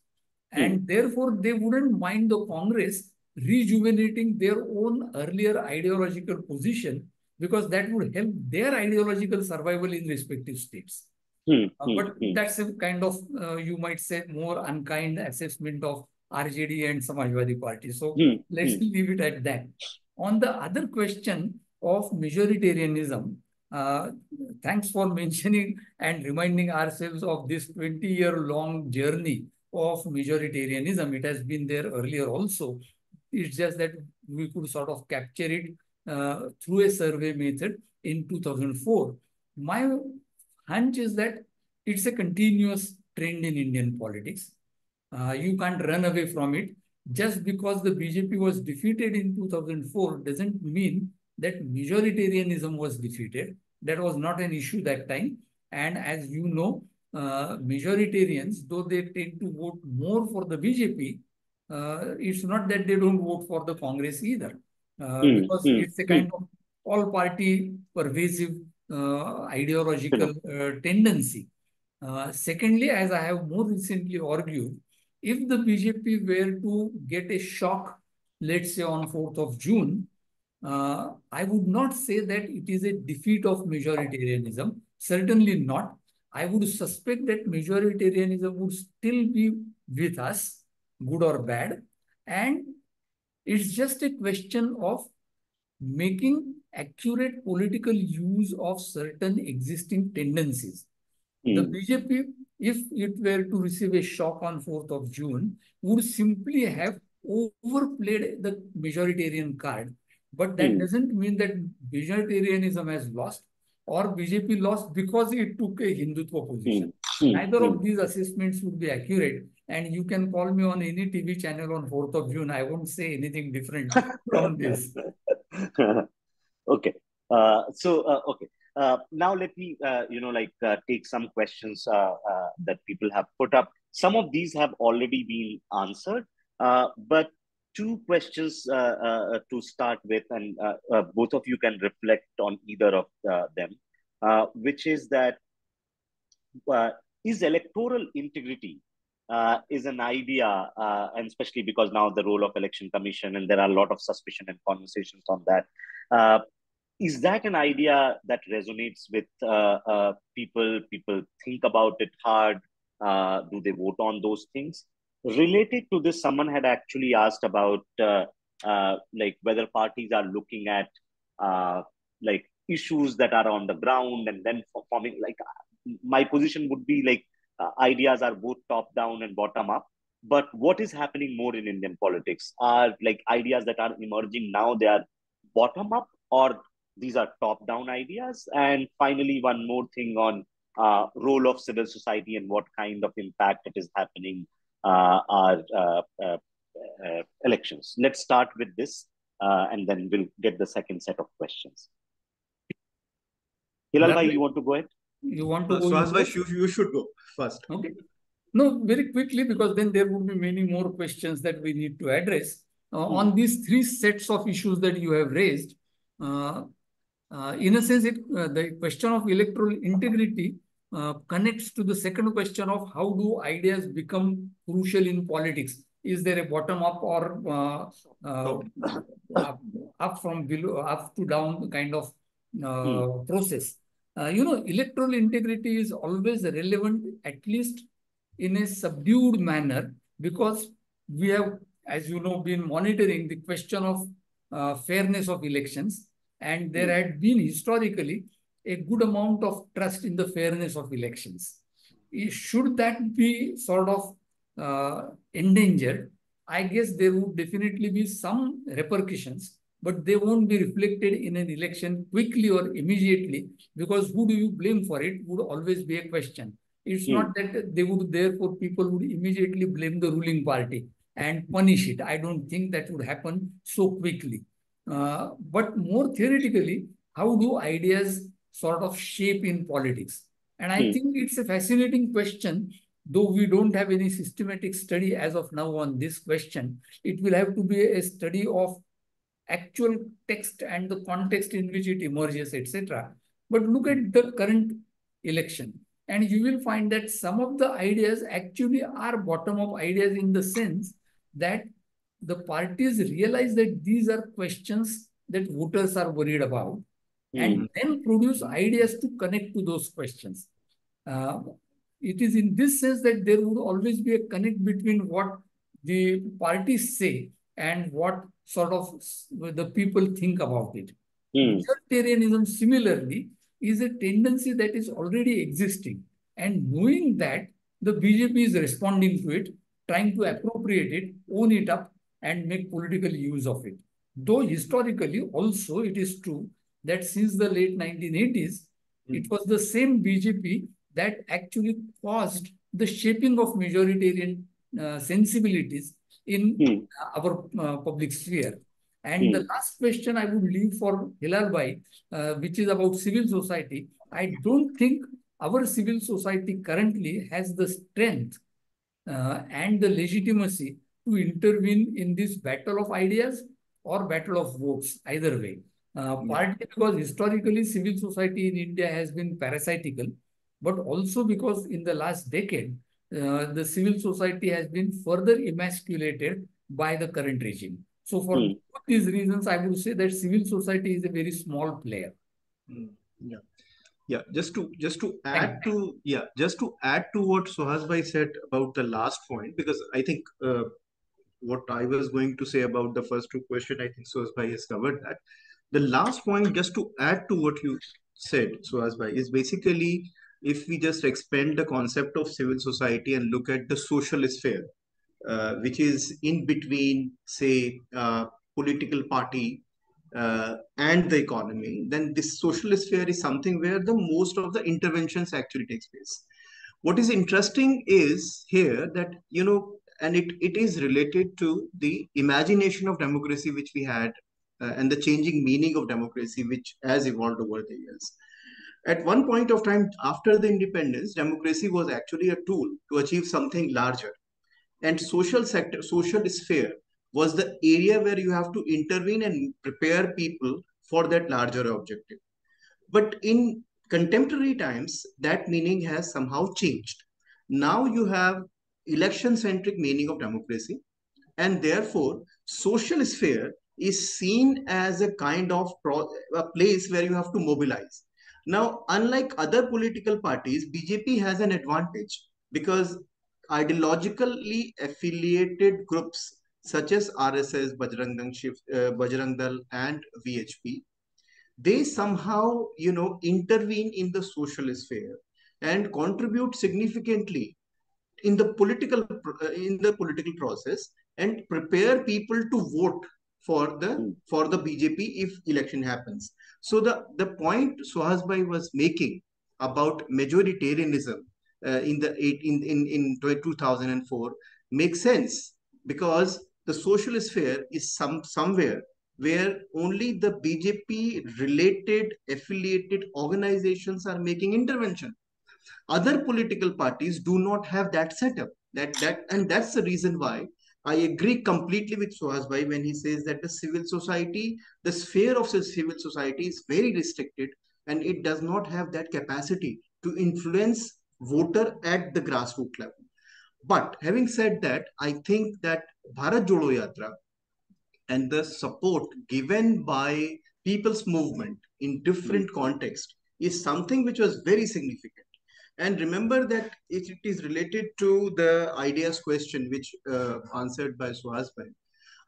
S2: And therefore, they wouldn't mind the Congress rejuvenating their own earlier ideological position, because that would help their ideological survival in respective states. But that's a kind of, you might say, more unkind assessment of RJD and Samajwadi Party. So let's leave it at that. On the other question of majoritarianism, thanks for mentioning and reminding ourselves of this 20-year-long journey of majoritarianism. It has been there earlier also. It's just that we could sort of capture it through a survey method in 2004. My hunch is that it's a continuous trend in Indian politics. You can't run away from it. Just because the BJP was defeated in 2004 doesn't mean that majoritarianism was defeated. That was not an issue that time. And as you know, majoritarians, though they tend to vote more for the BJP, it's not that they don't vote for the Congress either. Because it's a kind of all-party pervasive ideological tendency. Secondly, as I have more recently argued, if the BJP were to get a shock, let's say on 4th of June, I would not say that it is a defeat of majoritarianism. Certainly not. I would suspect that majoritarianism would still be with us, good or bad. And it's just a question of making accurate political use of certain existing tendencies. The BJP, if it were to receive a shock on 4th of June, would simply have overplayed the majoritarian card. But that doesn't mean that majoritarianism has lost or BJP lost because it took a Hindutva position. Neither of these assessments would be accurate. And you can call me on any TV channel on 4th of June. I won't say anything different from this.
S1: Okay. Okay. Now let me, take some questions that people have put up. Some of these have already been answered, but two questions to start with, and both of you can reflect on either of them, which is that uh, is electoral integrity is an idea, and especially because now the role of election commission and there are a lot of suspicion and conversations on that. Uh, is that an idea that resonates with people? People think about it hard. Do they vote on those things? Related to this, someone had actually asked about like whether parties are looking at like issues that are on the ground and then forming like my position would be like ideas are both top down and bottom up. But what is happening more in Indian politics are like ideas that are emerging now, they are bottom up or these are top down ideas. And finally, one more thing on role of civil society and what kind of impact it is happening our elections. Let's start with this and then we'll get the second set of questions. Hilal bhai, you want to go ahead?
S2: You want to go?
S3: Suhas bhai, you should go first.
S2: Okay. No, very quickly, because then there would be many more questions that we need to address. On these three sets of issues that you have raised, in a sense, the question of electoral integrity connects to the second question of how do ideas become crucial in politics? Is there a bottom up or up from below, up to down kind of process? Electoral integrity is always relevant, at least in a subdued manner, because we have, as you know, been monitoring the question of fairness of elections. And there had been historically a good amount of trust in the fairness of elections. Should that be sort of endangered, I guess there would definitely be some repercussions, but they won't be reflected in an election quickly or immediately, because who do you blame for it would always be a question. It's not that they would, therefore, people would immediately blame the ruling party and punish it. I don't think that would happen so quickly. But more theoretically, how do ideas sort of shape in politics? And I think it's a fascinating question, though we don't have any systematic study as of now on this question. It will have to be a study of actual text and the context in which it emerges, etc. But look at the current election, and you will find that some of the ideas actually are bottom-up ideas in the sense that the parties realize that these are questions that voters are worried about and then produce ideas to connect to those questions. It is in this sense that there would always be a connect between what the parties say and what sort of the people think about it. Authoritarianism, similarly, is a tendency that is already existing. And knowing that, the BJP is responding to it, trying to appropriate it, own it up, and make political use of it. Though historically, also, it is true that since the late 1980s, it was the same BJP that actually caused the shaping of majoritarian sensibilities in our public sphere. And the last question I would leave for Hilal bhai, which is about civil society. I don't think our civil society currently has the strength and the legitimacy to intervene in this battle of ideas or battle of votes, either way. Partly because historically civil society in India has been parasitical, but also because in the last decade, the civil society has been further emasculated by the current regime. So for both these reasons, I would say that civil society is a very small player.
S3: Yeah, just to add to what Suhas bhai said about the last point, because I think what I was going to say about the first two questions, I think Suhas bhai has covered that. The last point, just to add to what you said, Suhas bhai, is basically if we just expand the concept of civil society and look at the social sphere, which is in between, say, political party and the economy, then this social sphere is something where the most of the interventions actually takes place. What is interesting is here that, and it is related to the imagination of democracy which we had, and the changing meaning of democracy which has evolved over the years. At one point of time after the independence, democracy was actually a tool to achieve something larger. And social sphere was the area where you have to intervene and prepare people for that larger objective. But in contemporary times, that meaning has somehow changed. Now you have election-centric meaning of democracy, and therefore social sphere is seen as a kind of a place where you have to mobilize. Now, unlike other political parties, BJP has an advantage because ideologically affiliated groups such as RSS, Bajrang Dal, and VHP, they somehow intervene in the social sphere and contribute significantly in the political process and prepare people to vote for the BJP if election happens. So the point Suhas Bhai was making about majoritarianism in 2004 makes sense, because the social sphere is somewhere where only the BJP related affiliated organizations are making intervention. Other political parties do not have that setup. And that's the reason why I agree completely with Suhas Bhai when he says that the sphere of the civil society is very restricted, and it does not have that capacity to influence voter at the grassroots level. But having said that, I think that Bharat Jodo Yatra and the support given by people's movement in different contexts is something which was very significant. And remember that it is related to the ideas question, which answered by Suhas Bhai.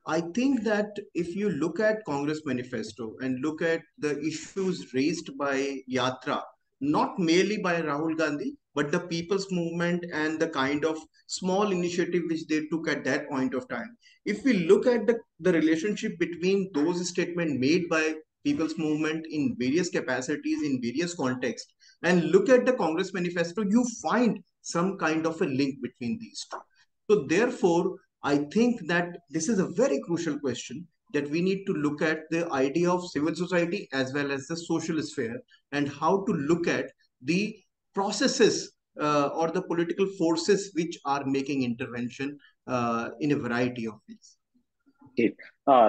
S3: I think that if you look at Congress manifesto and look at the issues raised by Yatra, not merely by Rahul Gandhi, but the people's movement and the kind of small initiative which they took at that point of time. If we look at the relationship between those statements made by people's movement in various capacities, in various contexts, and look at the Congress manifesto, you find some kind of a link between these two. So therefore, I think that this is a very crucial question that we need to look at the idea of civil society as well as the social sphere, and how to look at the processes or the political forces which are making intervention in a variety of ways.
S1: Okay.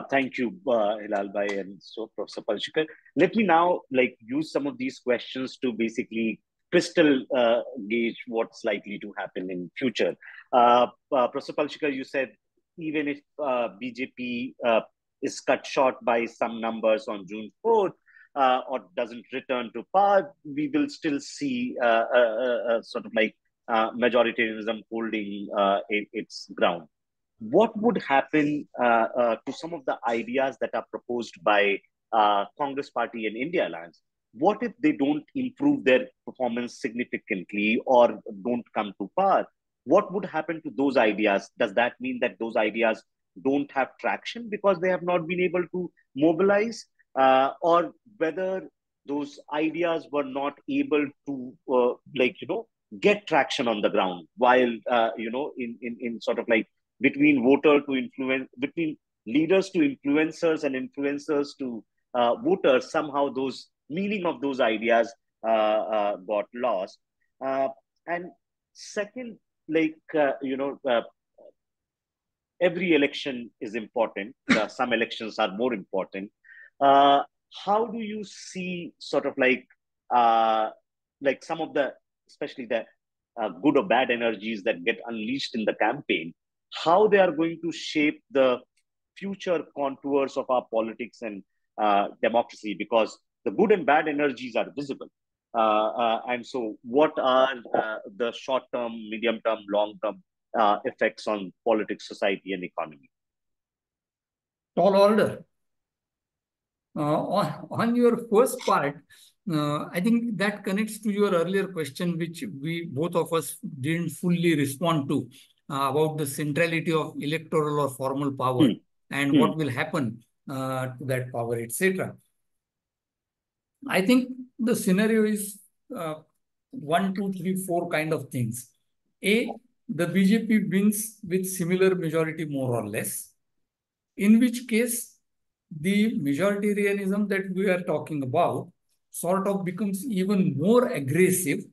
S1: Thank you, Hilal Bhai and so Professor Palshikar. Let me now use some of these questions to basically crystal gauge what's likely to happen in future. Professor Palshikar, you said even if BJP is cut short by some numbers on June 4th or doesn't return to power, we will still see sort of majoritarianism holding its ground. What would happen to some of the ideas that are proposed by Congress Party and India Alliance? What if they don't improve their performance significantly or don't come to power? What would happen to those ideas? Does that mean that those ideas don't have traction because they have not been able to mobilize? Or whether those ideas were not able to, get traction on the ground while, in sort of between voter to influence, between leaders to influencers and influencers to voters, somehow those meaning of those ideas got lost. And second, every election is important. Some elections are more important. How do you see sort of some of the, especially the good or bad energies that get unleashed in the campaign, how they are going to shape the future contours of our politics and democracy? Because the good and bad energies are visible. And so what are the short-term, medium-term, long-term effects on politics, society, and economy?
S2: Tall order. On your first part, I think that connects to your earlier question, which we both of us didn't fully respond to, about the centrality of electoral or formal power and what will happen to that power, etc. I think the scenario is one, two, three, four kind of things. A, the BJP wins with similar majority more or less, in which case the majoritarianism that we are talking about sort of becomes even more aggressive,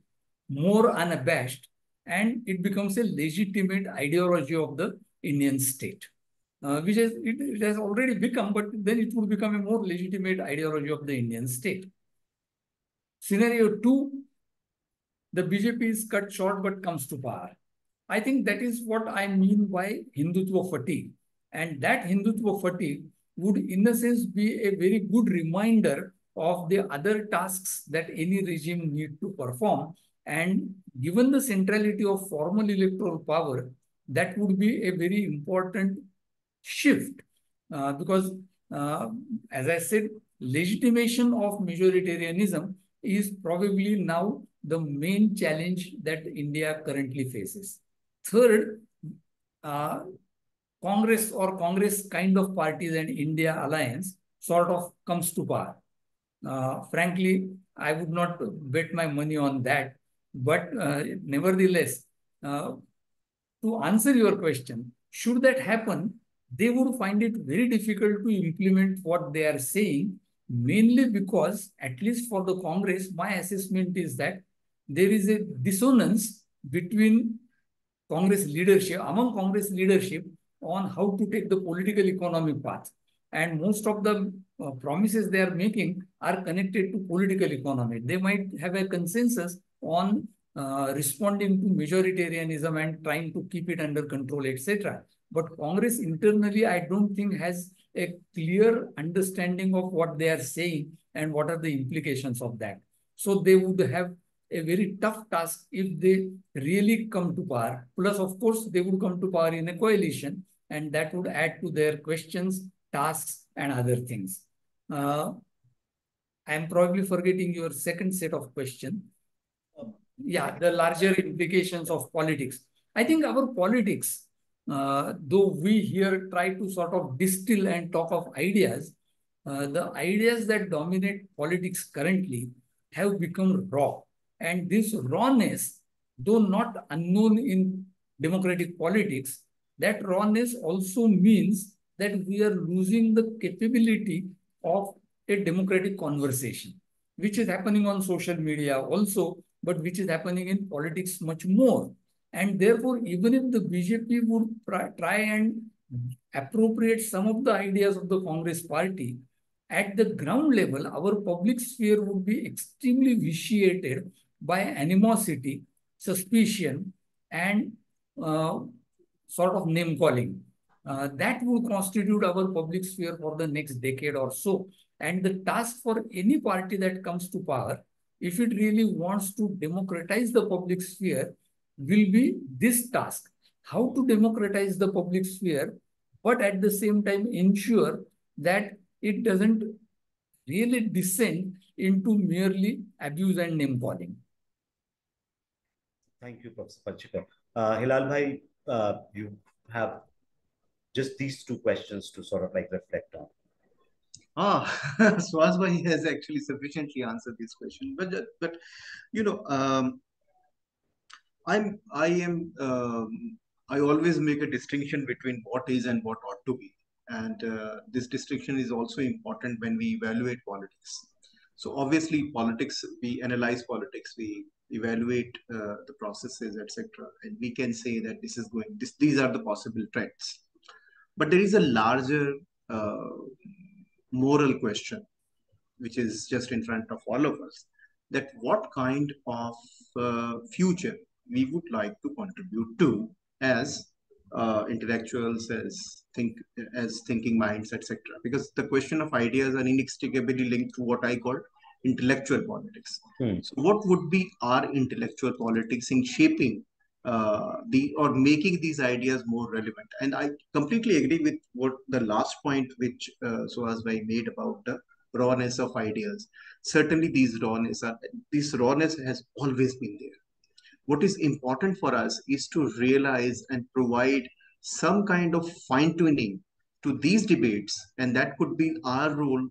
S2: more unabashed, and it becomes a legitimate ideology of the Indian state, which it has already become, but then it would become a more legitimate ideology of the Indian state. Scenario 2, the BJP is cut short but comes to power. I think that is what I mean by Hindutva fatigue. And that Hindutva fatigue would, in a sense, be a very good reminder of the other tasks that any regime need to perform. And given the centrality of formal electoral power, that would be a very important shift. Because, as I said, legitimation of majoritarianism is probably now the main challenge that India currently faces. Third, Congress or Congress kind of parties and India alliance sort of comes to power. Frankly, I would not bet my money on that. But nevertheless, to answer your question, should that happen, they would find it very difficult to implement what they are saying, mainly because, at least for the Congress, my assessment is that there is a dissonance between Congress leadership, among Congress leadership, on how to take the political economy path. And most of the promises they are making are connected to political economy. They might have a consensus on responding to majoritarianism and trying to keep it under control, etc. But Congress internally, I don't think has a clear understanding of what they are saying and what are the implications of that. So they would have a very tough task if they really come to power. Plus, of course, they would come to power in a coalition, and that would add to their questions, tasks, and other things. I am probably forgetting your second set of questions. Yeah, the larger implications of politics. I think our politics, though we here try to sort of distill and talk of ideas, the ideas that dominate politics currently have become raw. And this rawness, though not unknown in democratic politics, that rawness also means that we are losing the capability of a democratic conversation, which is happening on social media also, but which is happening in politics much more. And therefore, even if the BJP would try and appropriate some of the ideas of the Congress party, at the ground level, our public sphere would be extremely vitiated by animosity, suspicion, and sort of name calling. That will constitute our public sphere for the next decade or so. And the task for any party that comes to power, if it really wants to democratize the public sphere, will be this task: how to democratize the public sphere, but at the same time ensure that it doesn't really descend into merely abuse and name calling.
S1: Thank you, Professor Panchikar. Hilal Bhai, you have just these two questions to sort of like reflect on.
S3: Swaz Bhai has actually sufficiently answered this question, but you know, I always make a distinction between what is and what ought to be, and this distinction is also important when we evaluate politics. So obviously, politics, we analyze politics, we evaluate the processes, etc., and we can say that these are the possible trends. But there is a larger moral question, which is just in front of all of us, that what kind of future we would like to contribute to as intellectuals, as thinking minds, etc. Because the question of ideas are inextricably linked to what I call intellectual politics. So what would be our intellectual politics in shaping or making these ideas more relevant? And I completely agree with what the last point which Suhas Bhai made about the rawness of ideas. Certainly this rawness has always been there. What is important for us is to realize and provide some kind of fine-tuning to these debates, and that could be our role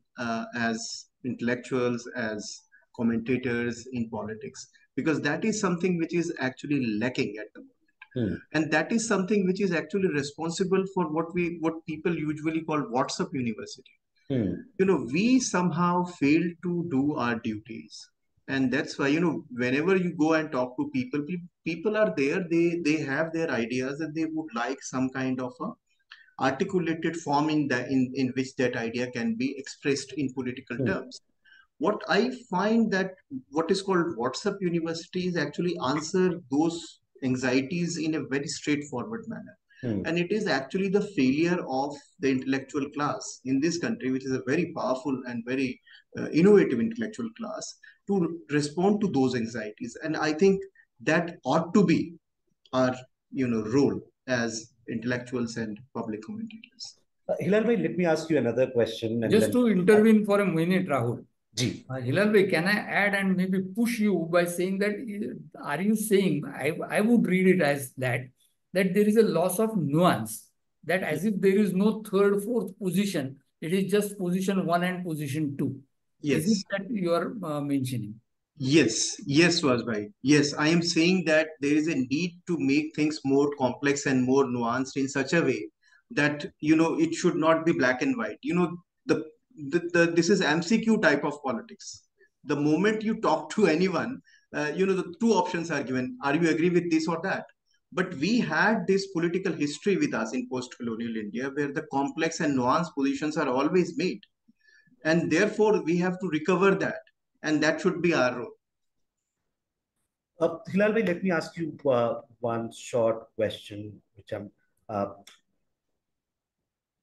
S3: as intellectuals, as commentators in politics, because that is something which is actually lacking at the moment. And that is something which is actually responsible for what people usually call WhatsApp university. We somehow fail to do our duties. And that's why, whenever you go and talk to people, people are there, they have their ideas and they would like some kind of a articulated form in which that idea can be expressed in political terms. What I find that what is called WhatsApp universities actually answer those anxieties in a very straightforward manner. And it is actually the failure of the intellectual class in this country, which is a very powerful and very innovative intellectual class, to respond to those anxieties. And I think that ought to be our role as intellectuals and public commentators.
S4: Hilal bhai, let me ask you another question. And
S2: Just to intervene for a minute, Rahul.
S4: Ji.
S2: Hilal bhai, can I add and maybe push you by saying that, are you saying, I would read it as that there is a loss of nuance, that as if there is no third, fourth position, it is just position 1 and position 2.
S3: Yes.
S2: Is it that you are mentioning?
S3: Yes, Swajbhai. Yes, I am saying that there is a need to make things more complex and more nuanced in such a way that, it should not be black and white. This is MCQ type of politics. The moment you talk to anyone, the two options are given. Are you agree with this or that? But we had this political history with us in post-colonial India where the complex and nuanced positions are always made. And therefore, we have to recover that. And that should be our role.
S4: Hilal bhai, let me ask you one short question, which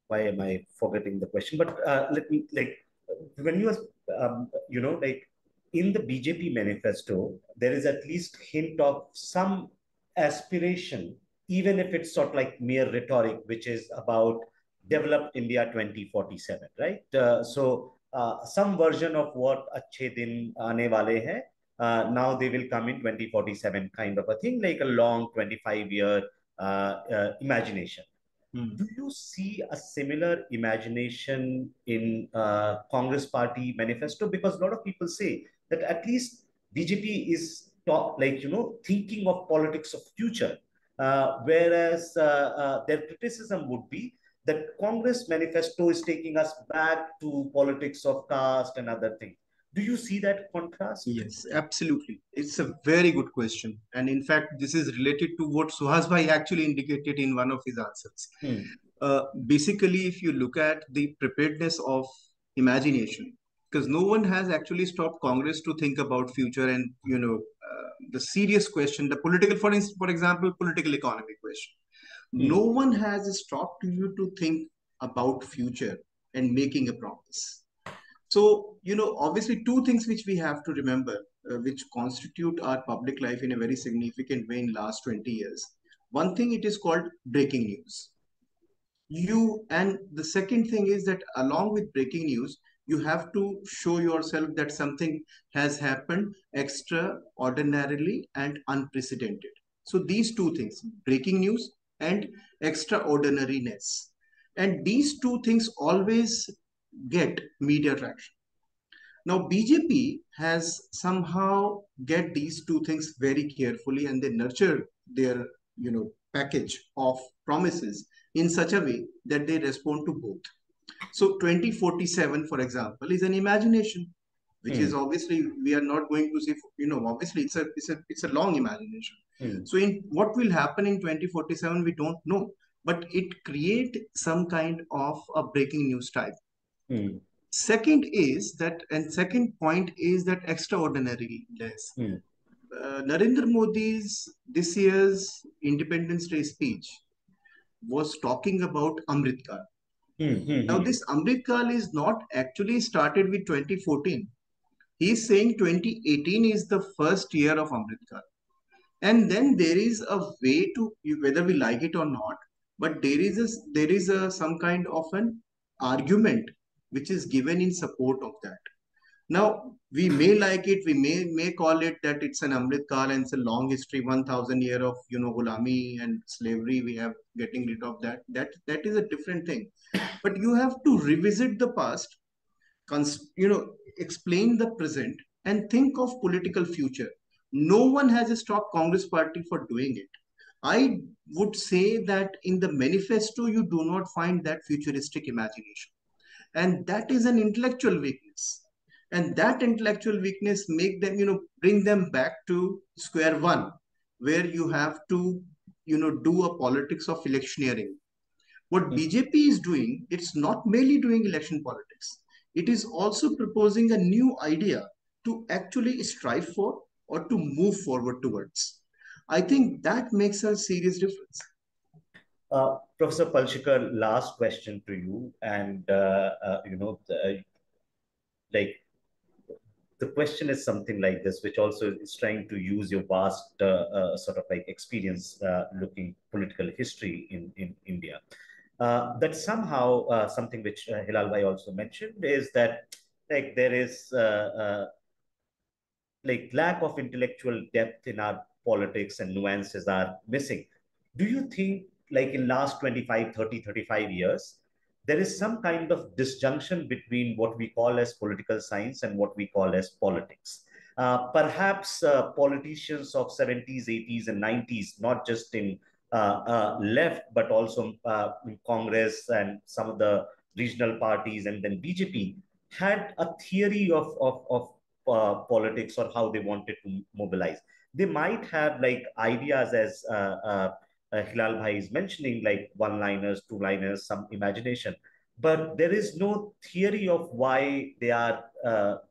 S4: why am I forgetting the question? But let me, when you are, in the BJP manifesto, there is at least hint of some aspiration, even if it's sort of like mere rhetoric, which is about developed India 2047, right? So some version of what Achhe Din Aane Wale Hai, now they will come in 2047 kind of a thing, like a long 25-year imagination. Do you see a similar imagination in Congress Party manifesto? Because a lot of people say that at least BJP is thinking of politics of future, whereas their criticism would be that Congress manifesto is taking us back to politics of caste and other things. Do you see that contrast?
S3: Yes, absolutely. It's a very good question. And in fact, this is related to what Suhas Bhai actually indicated in one of his answers. Basically, if you look at the preparedness of imagination, because no one has actually stopped Congress to think about future and, the serious question, the political, for example, political economy question. No one has stopped you to think about future and making a promise. So, obviously two things which we have to remember, which constitute our public life in a very significant way in last 20 years. One thing, it is called breaking news. And the second thing is that along with breaking news, you have to show yourself that something has happened extraordinarily and unprecedented. So these two things, breaking news and extraordinariness. And these two things always get media traction. Now, BJP has somehow get these two things very carefully, and they nurture their, package of promises in such a way that they respond to both. So 2047, for example, is an imagination, which is obviously we are not going to see, obviously it's a long imagination. So in what will happen in 2047, we don't know, but it create some kind of a breaking news type. Second point is that extraordinariness. Narendra Modi's this year's Independence Day speech was talking about Amrit Kaal. Now, this Amrit Kaal is not actually started with 2014. He is saying 2018 is the first year of Amrit Kaal. And then there is a way to, whether we like it or not, but there is some kind of an argument which is given in support of that. Now, we may like it, we may call it that it's an Amrit Kaal and it's a long history, 1,000 years of, Gulami and slavery, we have getting rid of that. That is a different thing. But you have to revisit the past, explain the present and think of political future. No one has stopped Congress party for doing it. I would say that in the manifesto, you do not find that futuristic imagination. And that is an intellectual weakness. And that intellectual weakness make them, bring them back to square one, where you have to, do a politics of electioneering. What BJP is doing, it's not merely doing election politics. It is also proposing a new idea to actually strive for or to move forward towards. I think that makes a serious difference.
S4: Professor Palshikar, last question to you, and like the question is something like this, which also is trying to use your vast sort of like experience looking political history in India. That somehow something which Hilal Bhai also mentioned is that like there is like lack of intellectual depth in our politics and nuances are missing. Do you think like in last 25, 30, 35 years, there is some kind of disjunction between what we call as political science and what we call as politics? Perhaps politicians of 70s, 80s, and 90s, not just in left, but also in Congress and some of the regional parties and then BJP, had a theory of politics or how they wanted to mobilize. They might have like ideas as Hilal Bhai is mentioning, like one-liners, two-liners, some imagination. But there is no theory of why they are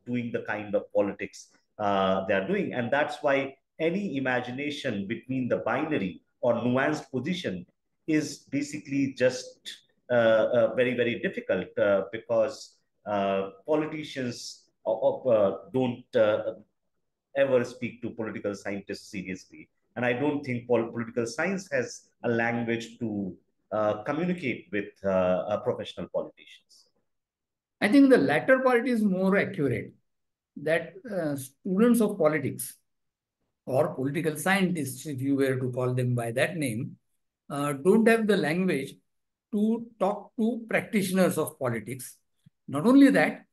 S4: doing the kind of politics they are doing. And that's why any imagination between the binary or nuanced position is basically just very, very difficult because politicians don't ever speak to political scientists seriously. And I don't think political science has a language to communicate with professional politicians.
S2: I think the latter part is more accurate, that students of politics or political scientists, if you were to call them by that name, don't have the language to talk to practitioners of politics. Not only that,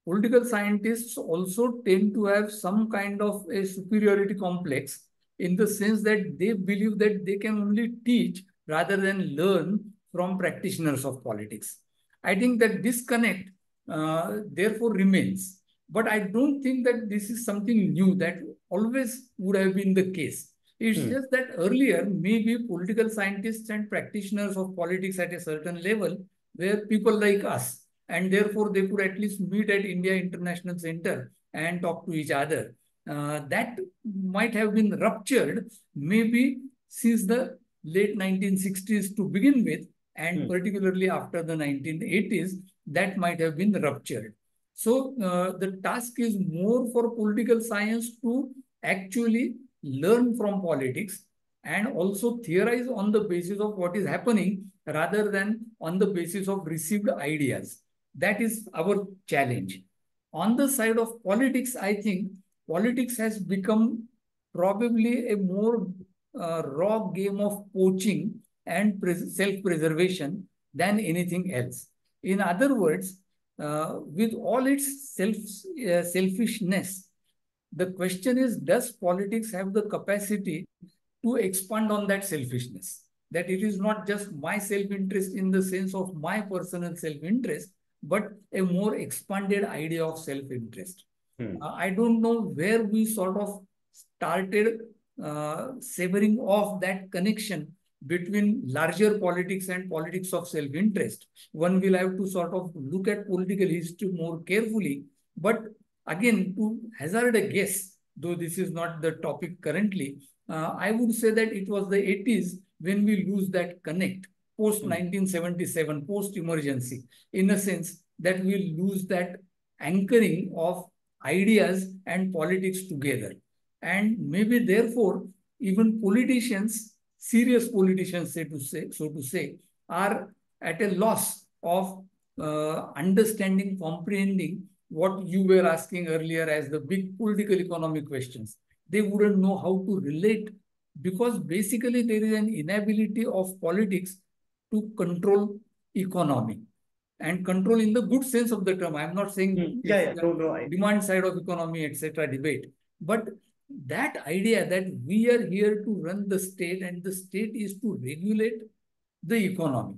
S2: political scientists also tend to have some kind of a superiority complex, in the sense that they believe that they can only teach rather than learn from practitioners of politics. I think that disconnect therefore remains. But I don't think that this is something new, that always would have been the case. It's just that earlier, maybe political scientists and practitioners of politics at a certain level were people like us, and therefore they could at least meet at India International Center and talk to each other. That might have been ruptured maybe since the late 1960s to begin with, and particularly after the 1980s, that might have been ruptured. So the task is more for political science to actually learn from politics and also theorize on the basis of what is happening rather than on the basis of received ideas. That is our challenge. On the side of politics, I think politics has become probably a more raw game of poaching and self-preservation than anything else. In other words, with all its selfishness, the question is, does politics have the capacity to expand on that selfishness? That it is not just my self-interest in the sense of my personal self-interest, but a more expanded idea of self-interest. I don't know where we sort of started severing off that connection between larger politics and politics of self-interest. One will have to sort of look at political history more carefully. But again, to hazard a guess, though this is not the topic currently, I would say that it was the 80s when we lose that connect, post 1977, post emergency, in a sense that we lose that anchoring of ideas and politics together. And maybe therefore, even politicians, serious politicians, so to say, are at a loss of understanding, comprehending what you were asking earlier as the big political economic questions. They wouldn't know how to relate, because basically there is an inability of politics to control economy, and control in the good sense of the term. I'm not saying
S4: No,
S2: demand side of economy, etc. debate, but that idea that we are here to run the state and the state is to regulate the economy,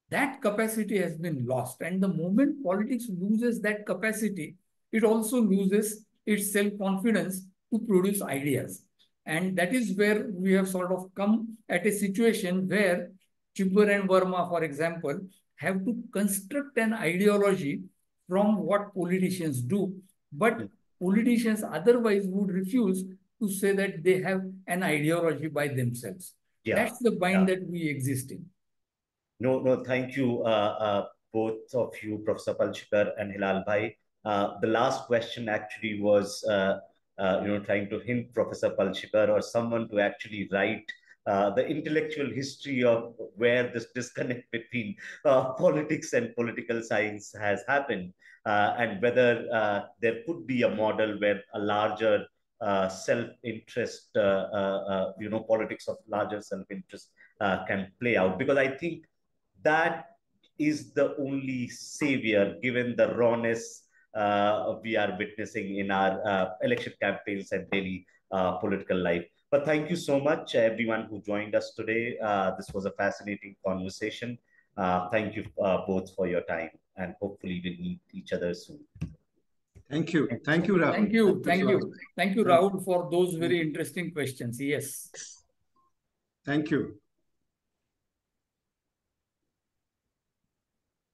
S2: that capacity has been lost. And the moment politics loses that capacity, it also loses its self-confidence to produce ideas. And that is where we have sort of come at a situation where Chibber and Verma, for example, have to construct an ideology from what politicians do. But politicians otherwise would refuse to say that they have an ideology by themselves.
S4: Yeah.
S2: That's the bind that we exist in.
S4: No, thank you, both of you, Professor Palshikar and Hilal Bhai. The last question actually was, trying to hint Professor Palshikar or someone to actually write the intellectual history of where this disconnect between politics and political science has happened, and whether there could be a model where a larger self-interest, politics of larger self-interest can play out. Because I think that is the only savior, given the rawness we are witnessing in our election campaigns and daily political life. But thank you so much, everyone who joined us today. This was a fascinating conversation. Thank you both for your time, and hopefully we'll meet each other soon.
S3: Thank you. Thank you, Rahul.
S2: Thank you, Rahul, for those very interesting questions. Yes.
S3: Thank you.